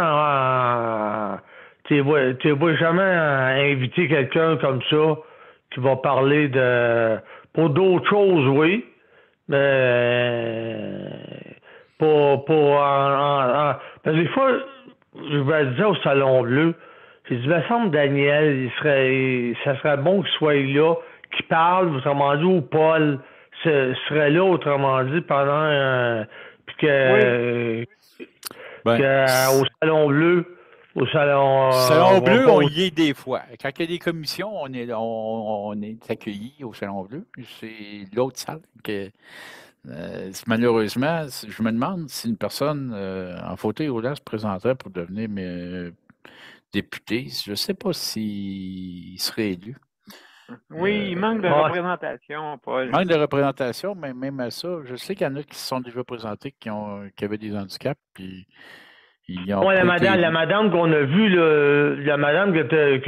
tu vois jamais inviter quelqu'un comme ça qui va parler pour d'autres choses, oui, mais parce que des fois, je vais dire au Salon Bleu, j'ai dit, il me semble Daniel, ça serait bon qu'il soit là, qu'il parle, autrement dit, ou Paul serait là, autrement dit, pendant puis que, au Salon Bleu, Salon Bleu, on y est des fois. Quand il y a des commissions, on est accueillis au Salon Bleu. C'est l'autre salle que malheureusement, je me demande si une personne en fauteuil roulant se présenterait pour devenir député. Je ne sais pas s'il serait élu. Oui, il manque de représentation, Paul. Il manque de représentation, mais même à ça, je sais qu'il y en a qui se sont déjà présentés qui avaient des handicaps, puis la madame qu'on a vue, la madame qui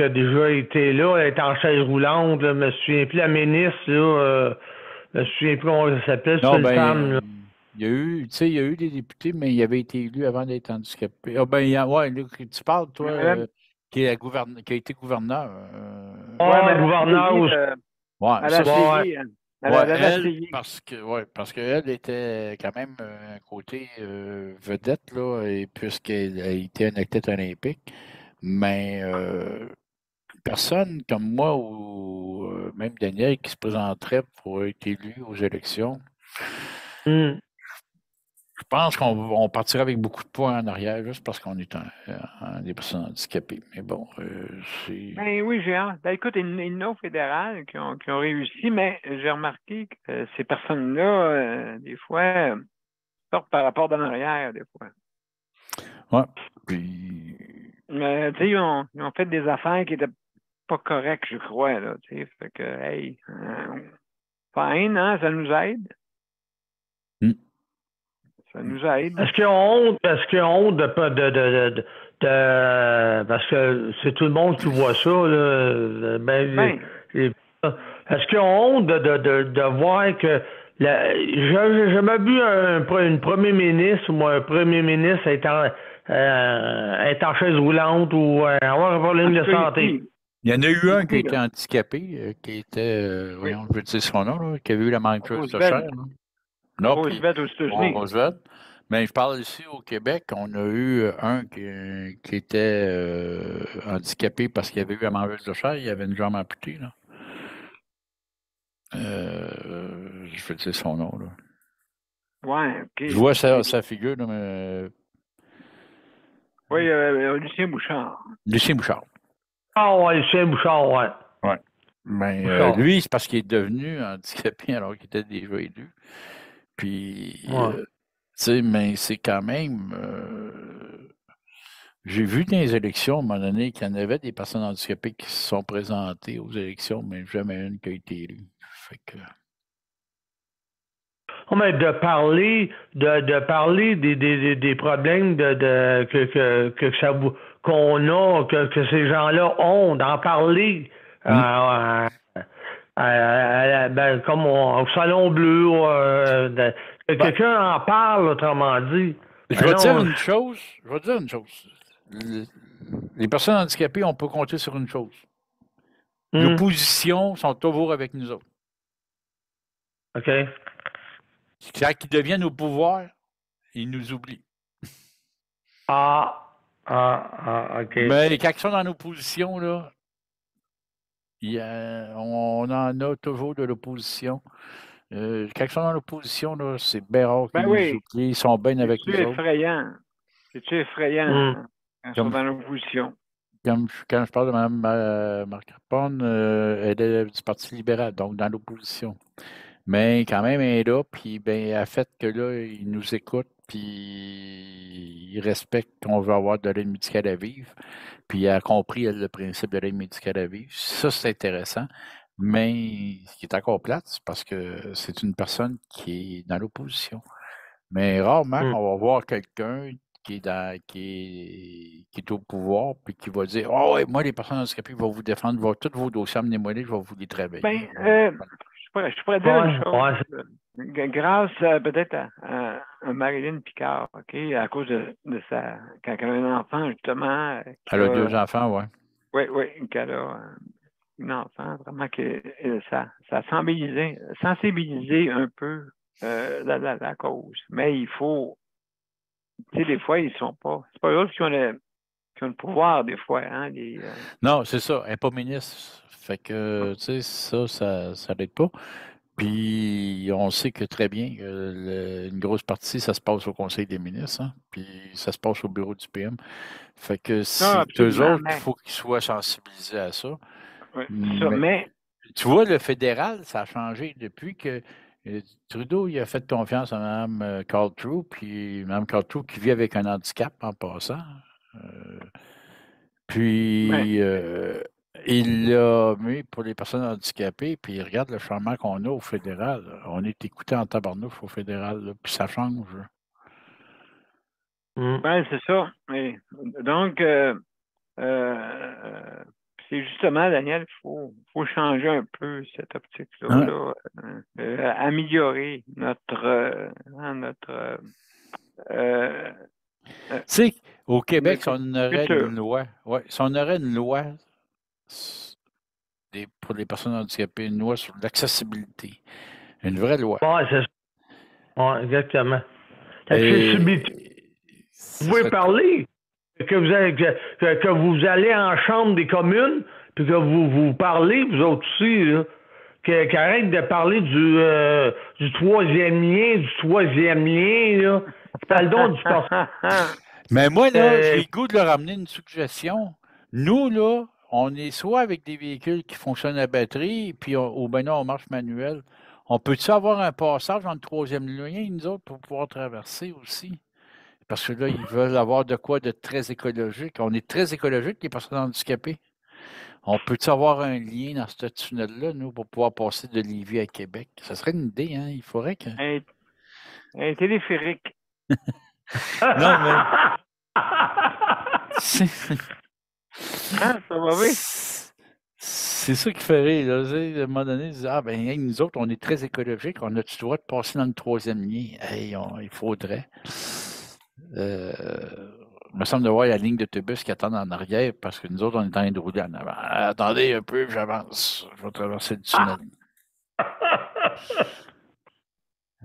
a déjà été là, elle est en chaise roulante, là, je me souviens plus, la ministre, là, je me souviens plus comment elle s'appelle, c'est une femme. Là. Il y a eu des députés, mais il avait été élu avant d'être handicapé. Ah ben, tu parles, toi, qui a été gouverneur. Gouverneur aussi. Parce qu'elle était quand même un côté vedette, là, et puisqu'elle a été une athlète olympique. Mais personne comme moi ou même Daniel qui se présenterait pour être élu aux élections, je pense qu'on partirait avec beaucoup de points en arrière juste parce qu'on est des personnes handicapées. Mais bon, c'est... Ben oui, j'ai hâte. Ben, écoute, il y en a au fédéral qui ont réussi, mais j'ai remarqué que ces personnes-là, des fois, sortent par rapport d'en arrière, des fois. Ouais. Puis... Mais, tu sais, ils ont fait des affaires qui étaient pas correctes, je crois, là, tu sais. Fait que, hey, fine, hein, ça nous aide. Ça nous aide. Est-ce qu'ils ont honte parce que c'est tout le monde qui voit ça, là. Est-ce qu'ils ont honte de voir que j'ai jamais vu un premier ministre ou un premier ministre être en chaise roulante ou avoir un problème de santé? Il y en a eu un qui était handicapé, qui était, voyons, je veux dire son nom, là, qui avait eu la manqueuse de chair. Non, Roosevelt aux États-Unis. Roosevelt. Mais je parle ici au Québec, on a eu un qui était handicapé parce qu'il avait eu la manqueuse de chair, il avait une jambe amputée, là. Je veux dire son nom, là. Ouais, OK. Je vois sa figure, là, mais... Oui, Lucien Bouchard. Lucien Bouchard. Ah ouais, Lucien Bouchard, ouais. Ouais. Mais lui, c'est parce qu'il est devenu handicapé alors qu'il était déjà élu. Puis, tu sais, mais c'est quand même... j'ai vu dans les élections, à un moment donné, qu'il y en avait des personnes handicapées qui se sont présentées aux élections, mais jamais une qui a été élue. Fait que... Mais de parler des problèmes qu'on a, que ces gens-là ont, d'en parler comme au Salon Bleu, que quelqu'un en parle, autrement dit. Je vais dire une chose. Les personnes handicapées, on peut compter sur une chose. L'opposition sont toujours avec nous autres. OK. Quand ils deviennent au pouvoir, ils nous oublient. OK. Mais quand ils sont dans l'opposition, là, on en a toujours de l'opposition. Quand ils sont dans l'opposition, là, c'est bien rare qu'ils nous oublient. Ils sont bien avec nous autres. C'est effrayant quand ils sont dans l'opposition. Quand je parle de Mme Marc Rapone, elle est du Parti libéral, donc dans l'opposition. Mais quand même, elle est là, puis ben, elle a fait que là, ils nous écoutent, puis ils respectent qu'on veut avoir de l'aide médicale à vivre. Puis elle a compris, elle, le principe de l'aide médicale à vivre. Ça, c'est intéressant. Mais ce qui est encore plate, c'est parce que c'est une personne qui est dans l'opposition. Mais rarement on va voir quelqu'un qui est au pouvoir, puis qui va dire « Oh, ouais, moi, les personnes handicapées vont vous défendre, tous vos dossiers, amenez-moi les, je vais vous les travailler. » Je pourrais dire une chose. Grâce peut-être à Marilyn Picard, OK, à cause de quand elle a un enfant, justement. Elle a 2 enfants, oui. Oui, qu'elle a un enfant, vraiment que ça a sensibilisé un peu la cause. Mais il faut, tu sais, des fois, ils sont pas. C'est pas eux qui ont le pouvoir, des fois. Hein, Non, c'est ça. Elle n'est pas ministre. Fait que, tu sais, ça l'aide pas. Puis, on sait que très bien, une grosse partie, ça se passe au Conseil des ministres, hein, puis ça se passe au bureau du PM. Fait que c'est eux autres qu'il faut qu'ils soient sensibilisés à ça. Oui, mais tu vois, le fédéral, ça a changé depuis que Trudeau il a fait confiance à Mme Caltroux, puis Mme Caltroux qui vit avec un handicap en passant. Il l'a mis pour les personnes handicapées, puis regarde le changement qu'on a au fédéral. On est écouté en tabarnouf au fédéral, là, puis ça change. Oui, c'est ça. Et donc, c'est justement, Daniel, il faut changer un peu cette optique-là, améliorer notre tu sais, au Québec, si on aurait une loi, si on aurait une loi pour les personnes handicapées, une loi sur l'accessibilité, une vraie loi. Oui, c'est ça. Oui, exactement. L'accessibilité. Vous pouvez parler que vous allez en chambre des communes, puis que vous parlez, vous autres aussi, là, qu'arrête de parler du troisième lien, là. Parle donc du Mais moi, là, j'ai le goût de leur amener une suggestion. Nous, là, on est soit avec des véhicules qui fonctionnent à batterie, puis ou bien non, on marche manuel. On peut-tu avoir un passage dans le troisième lien, nous autres, pour pouvoir traverser aussi? Parce que là, ils veulent avoir de quoi de très écologique. On est très écologique, les personnes handicapées. On peut-tu avoir un lien dans ce tunnel-là, nous, pour pouvoir passer de Lévis à Québec? Ça serait une idée, hein? Il faudrait que... Un téléphérique. Non, mais... ça va bien? C'est ça qui fait rire. Là. À un moment donné, ils disent, ah ben hey, nous autres, on est très écologiques, on a-tu le droit de passer dans le troisième lien? Hey, il faudrait. Il me semble de voir la ligne d'autobus qui attend en arrière parce que nous autres, on est en train de rouler en avant. Attendez un peu, j'avance. Je vais traverser le tunnel.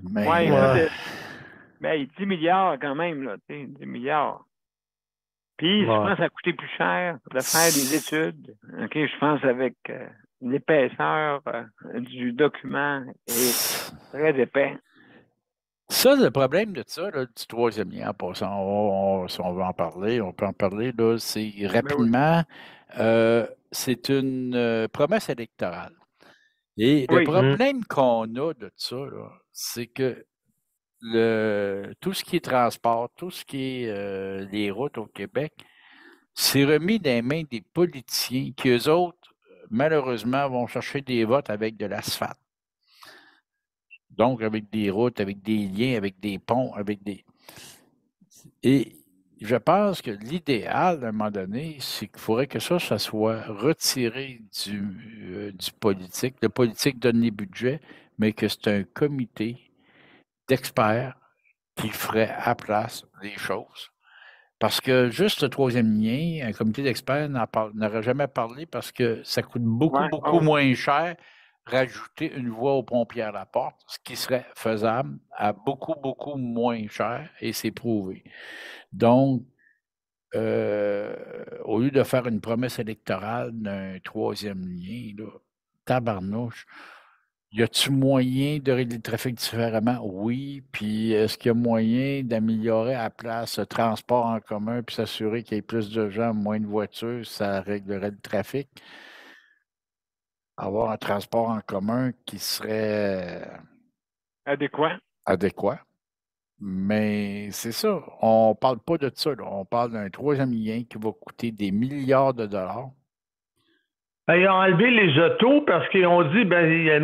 Mais, Ouais, écoute, 10 milliards quand même, là, tu sais, 10 milliards. Puis, je pense que ça a coûté plus cher de faire des études. OK, je pense avec l'épaisseur du document est très épais. Ça, le problème de ça, là, du troisième lien, en passant, si on veut en parler, on peut en parler, là, c'est rapidement, c'est une promesse électorale. Et le problème qu'on a de ça, là, c'est que tout ce qui est transport, tout ce qui est les routes au Québec, c'est remis dans les mains des politiciens qui, eux autres, malheureusement, vont chercher des votes avec de l'asphalte. Donc, avec des routes, avec des liens, avec des ponts, avec des... Et je pense que l'idéal, à un moment donné, c'est qu'il faudrait que ça soit retiré du politique. Le politique donne les budgets, mais que c'est un comité d'experts qui ferait à place les choses. Parce que juste le troisième lien, un comité d'experts n'aurait jamais parlé parce que ça coûte beaucoup moins cher rajouter une voie aux pompiers à la porte, ce qui serait faisable à beaucoup moins cher et c'est prouvé. Donc, au lieu de faire une promesse électorale d'un troisième lien, là, tabarnouche, y a-t-il moyen de régler le trafic différemment? Oui. Puis, est-ce qu'il y a moyen d'améliorer à la place le transport en commun puis s'assurer qu'il y ait plus de gens, moins de voitures, ça réglerait le trafic? Avoir un transport en commun qui serait adéquat. Mais c'est ça. On ne parle pas de ça. Là. On parle d'un troisième lien qui va coûter des milliards de dollars. Ils ont enlevé les autos parce qu'ils ont dit il y a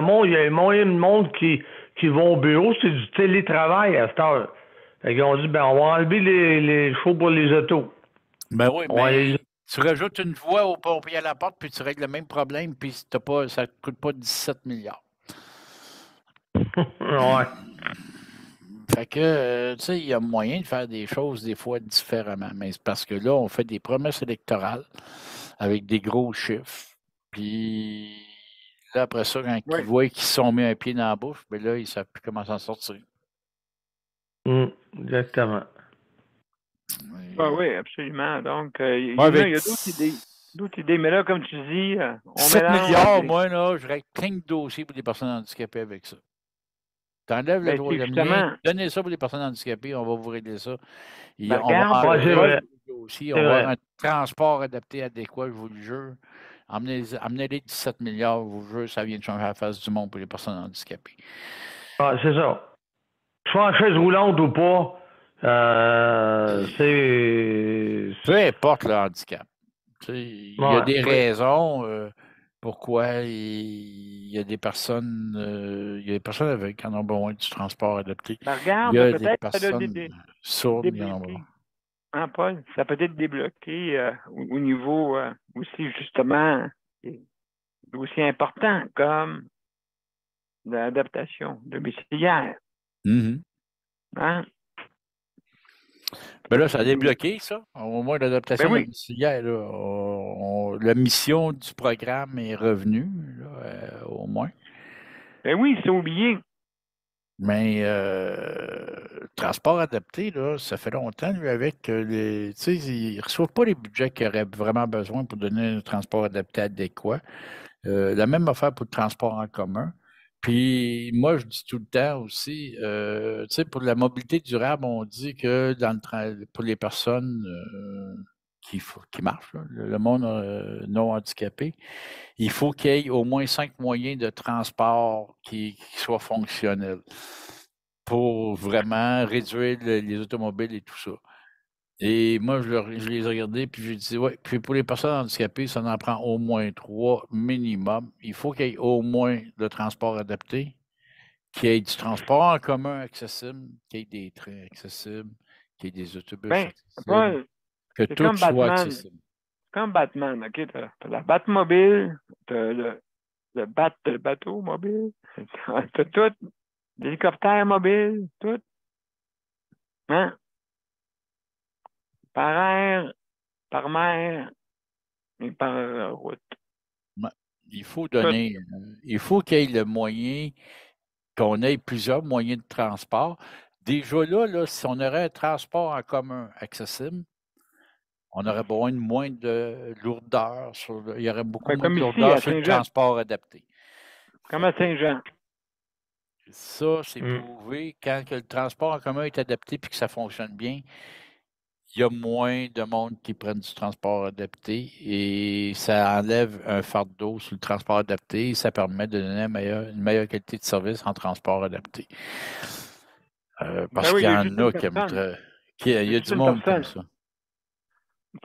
moyen de monde qui vont au bureau, c'est du télétravail à cette heure. Ils ont dit on va enlever les chevaux pour les autos. Ben oui, mais tu rajoutes une voie au pompier à la porte, puis tu règles le même problème, puis ça ne coûte pas 17 milliards. Ouais. Fait que, tu sais, il y a moyen de faire des choses des fois différemment, mais c'est parce que là, on fait des promesses électorales avec des gros chiffres, puis là, après ça, quand ils voient qu'ils se sont mis un pied dans la bouche, bien là, ils ne savent plus comment s'en sortir. Exactement. Oui, absolument. Donc, il y a d'autres idées. Mais là, comme tu dis, on 7 milliards, moi, là, je règle plein de dossiers pour les personnes handicapées avec ça. T'enlèves le troisième lien, donnez ça pour les personnes handicapées, on va vous régler ça. On va avoir un transport adapté adéquat, je vous le jure. Amenez-les 17 milliards, je vous jure, ça vient de changer la face du monde pour les personnes handicapées. Ah, c'est ça. Soit en chaise roulante ou pas, c'est... Peu importe le handicap. Il y a des raisons pourquoi il y a des personnes aveugles qui en ont besoin du transport adapté. Regarde, il y a des personnes sourdes qui en ont besoin. Hein, Paul, ça peut être débloqué au niveau aussi, justement, aussi important comme l'adaptation domiciliaire. Hein? Ben là, ça a débloqué, ça. Au moins, l'adaptation domiciliaire, la mission du programme est revenue, là, au moins. Ben oui, c'est oublié. Mais transport adapté, là, ça fait longtemps, lui, avec les. Tu sais, ils ne reçoivent pas les budgets qu'ils auraient vraiment besoin pour donner un transport adapté adéquat. La même affaire pour le transport en commun. Puis moi, je dis tout le temps aussi, tu sais, pour la mobilité durable, on dit que pour les personnes qui marchent, là, le monde non handicapé, il faut qu'il y ait au moins 5 moyens de transport qui soient fonctionnels pour vraiment réduire les automobiles et tout ça. Et moi, je les ai regardés, puis j'ai dit, ouais, puis pour les personnes handicapées, ça en prend au moins 3 minimum. Il faut qu'il y ait au moins le transport adapté, qu'il y ait du transport en commun accessible, qu'il y ait des trains accessibles, qu'il y ait des autobus accessibles, que tout soit accessible. comme Batman, OK? T'as la Batmobile, t'as le bateau mobile, t'as tout, l'hélicoptère mobile, tout. Hein? Par air, par mer et par route. Ouais. Il faut Tout. il faut qu'il y ait le moyen, qu'on ait plusieurs moyens de transport. Déjà là, si on aurait un transport en commun accessible, on aurait besoin de moins de lourdeur. Il y aurait beaucoup Ouais, moins comme de ici, lourdeur à sur le Saint-Jean. transport adapté. Comme Fait à que Saint-Jean. ça, c'est prouvé. Quand que le transport en commun est adapté et que ça fonctionne bien, il y a moins de monde qui prennent du transport adapté et ça enlève un fardeau sur le transport adapté et ça permet de donner une meilleure qualité de service en transport adapté. Parce Ben oui, qu'il il y y a en juste une a qui aiment personne. il Il y a y a juste du une monde comme personne. ça.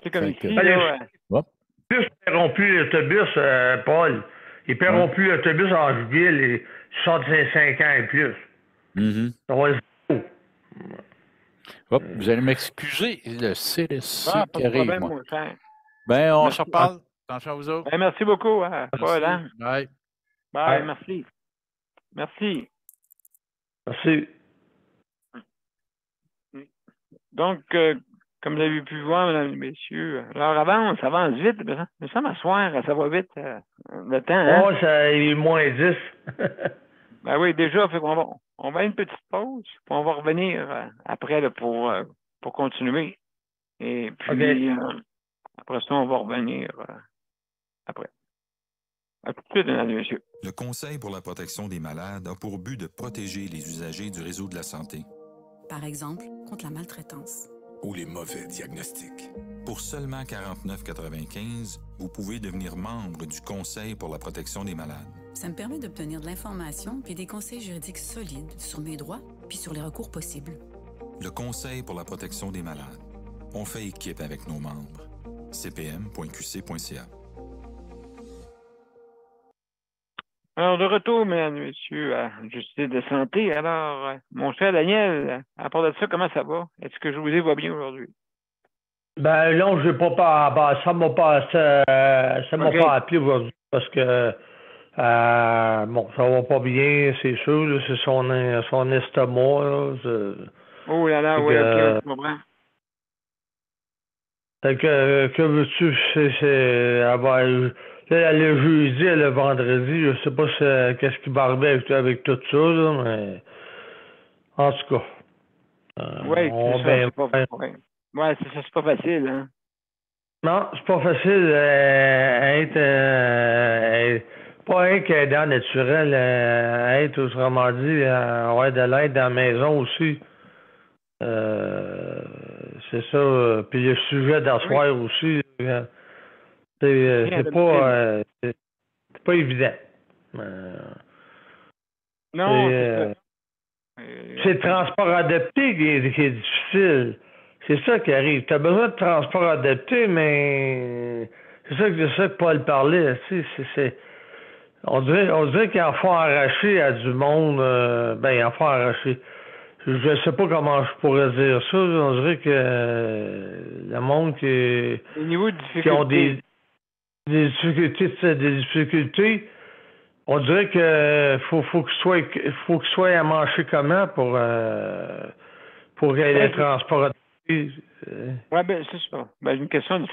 C'est comme Fait ici, que, là. hop, Plus ils paieront plus l'autobus, Paul. Ils paieront plus l'autobus en ville et 65 ans et plus. Ça va être zéro. hop, vous allez m'excuser, le CLSC Ah, pas qui de arrive, problème, moi. mon cher. Ben, on se Merci. reparle. Attention à vous autres. Ben, merci beaucoup, hein, Paul. Merci. Hein? Bye. Bye, Ouais. merci. Merci. Merci. Donc, comme vous avez pu voir, mesdames et messieurs, alors ça avance vite. Mais ça m'asseoir, ça va vite, le temps. Hein? Oh, ça, il est moins 10. Ben oui, déjà, fait qu'on on va à une petite pause, puis on va revenir après là, pour continuer. Et puis, après ça, on va revenir après. À tout de suite, mesdames et messieurs. Le Conseil pour la protection des malades a pour but de protéger les usagers du réseau de la santé. Par exemple, contre la maltraitance. Ou les mauvais diagnostics. Pour seulement 49,95, vous pouvez devenir membre du Conseil pour la protection des malades. Ça me permet d'obtenir de l'information puis des conseils juridiques solides sur mes droits puis sur les recours possibles. Le Conseil pour la protection des malades. On fait équipe avec nos membres. cpm.qc.ca. Alors, de retour, mesdames et messieurs, à Justice de santé. Alors, mon cher Daniel, à part de ça, comment ça va? Est-ce que José va bien aujourd'hui? Ben non, je vais pas, ça m'a pas appelé aujourd'hui parce que bon, ça va pas bien, c'est sûr, là, c'est son estomac, là. Oh là là, Fait oui, que, ok, je comprends. Fait que veux-tu, là, le jeudi et le vendredi, je sais pas qu'est-ce qui va arriver avec tout ça, là, mais en tout cas. Oui, on c'est ça, ben, c'est pas, ouais, c'est ça, c'est pas facile, hein? non, c'est pas facile pas un aidant naturel, être autrement dit, avoir de l'aide dans la maison aussi. C'est ça. Puis le sujet d'asseoir aussi, c'est pas évident. Non, c'est ça. C'est le transport adapté qui est difficile. C'est ça qui arrive. Tu as besoin de transport adapté, mais c'est ça que Paul parlait. On dirait qu'il en faut arracher à du monde. Il en faut arracher. Je sais pas comment je pourrais dire ça. On dirait que le monde qui ont des difficultés, on dirait que faut qu'il soit à manger comment pour qu'il y ait le transport adapté. Oui, ben c'est ça. Ben, une question de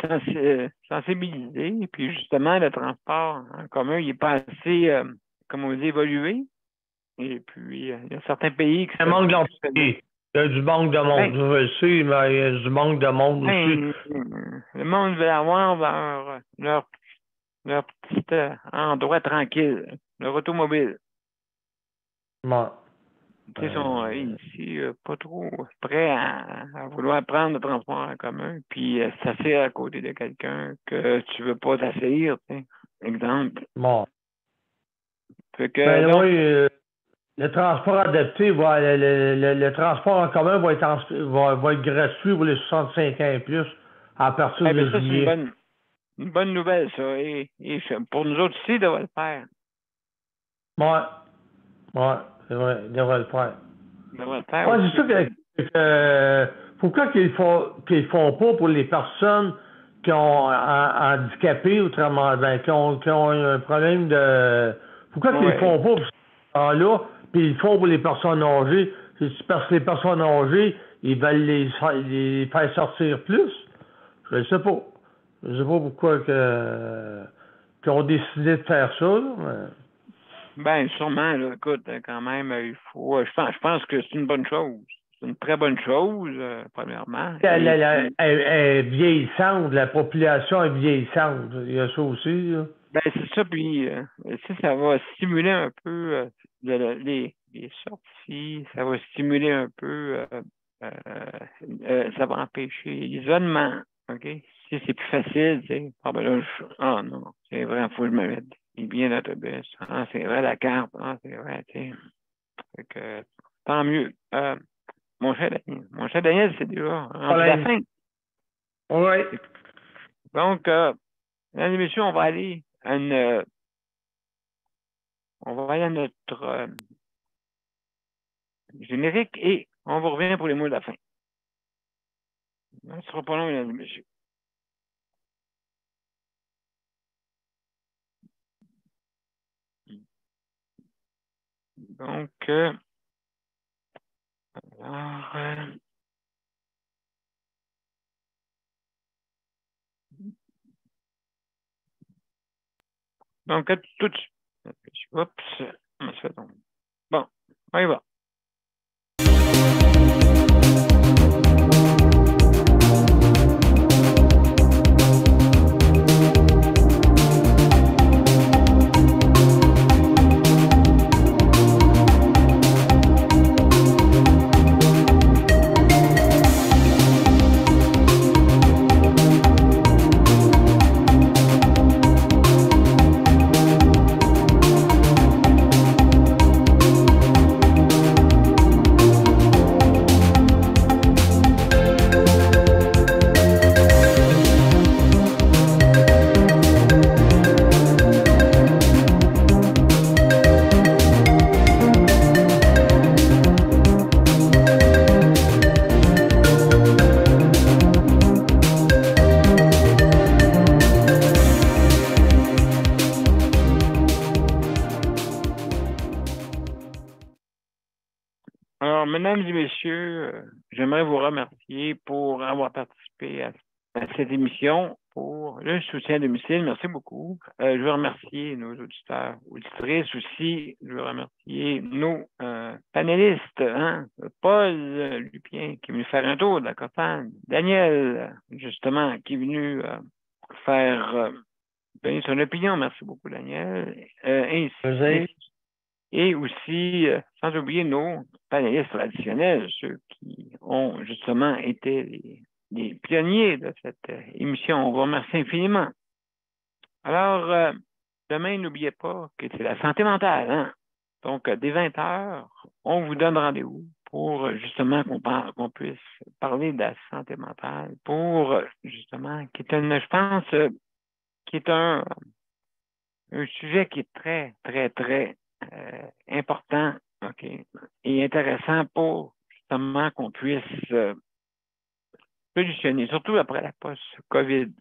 sensibiliser. Puis justement, le transport en commun, il n'est pas assez, comme on dit, évolué. Et puis, il y a certains pays qui Il manque d'employés. Il y a du manque de monde. Je le sais, mais il y a du manque de monde aussi. Le monde veut avoir leur petit endroit tranquille, leur automobile. Ouais. Tu sais, ils sont ici pas trop prêts à vouloir prendre le transport en commun, puis s'asseoir à côté de quelqu'un que tu veux pas t'asseoir, tu sais. Exemple. Bon. Fait que, donc, oui, le transport adapté, le transport en commun va être gratuit pour les 65 ans et plus à partir de ça, juillet. c'est une bonne nouvelle, ça. Et pour nous autres ici, il devrait le faire. Ouais, c'est vrai, il devrait le faire. Il devrait le faire. Ouais, c'est ça pourquoi qu'ils font pas pour les personnes qui ont handicapés, autrement, qui ont un problème de... Pourquoi qu'ils ne font pas pour ces gens-là, puis ils le font pour les personnes âgées? C'est parce que les personnes âgées, ils veulent les faire sortir plus? Je ne sais pas. Je ne sais pas pourquoi qu'ils ont décidé de faire ça, là, mais... Ben, sûrement, là, écoute, quand même, il faut. Je pense que c'est une bonne chose. C'est une très bonne chose, premièrement. Elle est vieillissante, la population est vieillissante. Il y a ça aussi, là. Ben, c'est ça, puis ça va stimuler un peu les sorties, ça va stimuler un peu, ça va empêcher l'isolement, OK? Si c'est plus facile, tu sais, ah ben là, non, c'est vrai, il faut que je me mette bien d'autobus. Ah, c'est vrai, la carte, ah, c'est vrai, tu sais. Fait que, tant mieux. Mon cher Daniel, c'est déjà rendu la fin. Oui. Donc, mesdames et messieurs, on va aller à notre générique et on vous revient pour les mots de la fin. Ce ne sera pas long, mesdames et messieurs. Donc, à tout de suite. Oups, on se fait tomber. Bon, on y va. Alors, mesdames et messieurs, j'aimerais vous remercier pour avoir participé à cette émission pour le soutien à domicile. Merci beaucoup. Je veux remercier nos auditeurs, auditrices aussi. Je veux remercier nos panélistes, Paul Lupien qui est venu faire un tour de la campagne, Daniel, justement, qui est venu donner son opinion. Merci beaucoup, Daniel. Et aussi, sans oublier nos panélistes traditionnels, ceux qui ont justement été les pionniers de cette émission. On vous remercie infiniment. Alors, demain, n'oubliez pas que c'est la santé mentale. Donc, dès 20h, on vous donne rendez-vous pour justement qu'on puisse parler de la santé mentale, pour justement, qui est un sujet qui est très, très, très important, OK, et intéressant pour justement qu'on puisse solutionner, surtout après la post-COVID.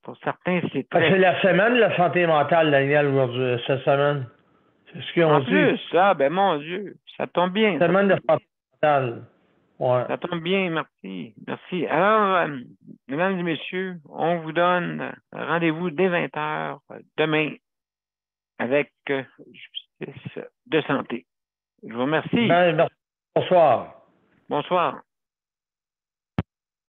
Pour certains, c'est très... C'est la semaine de la santé mentale, Daniel, aujourd'hui, cette semaine. C'est ce qu'ils ont dit. En plus, ben mon Dieu, ça tombe bien. Semaine de santé mentale. Ouais. Ça tombe bien, merci. Merci. Alors, mesdames et messieurs, on vous donne rendez-vous dès 20h demain avec Justice de santé. Je vous remercie. Merci. Bonsoir. Bonsoir.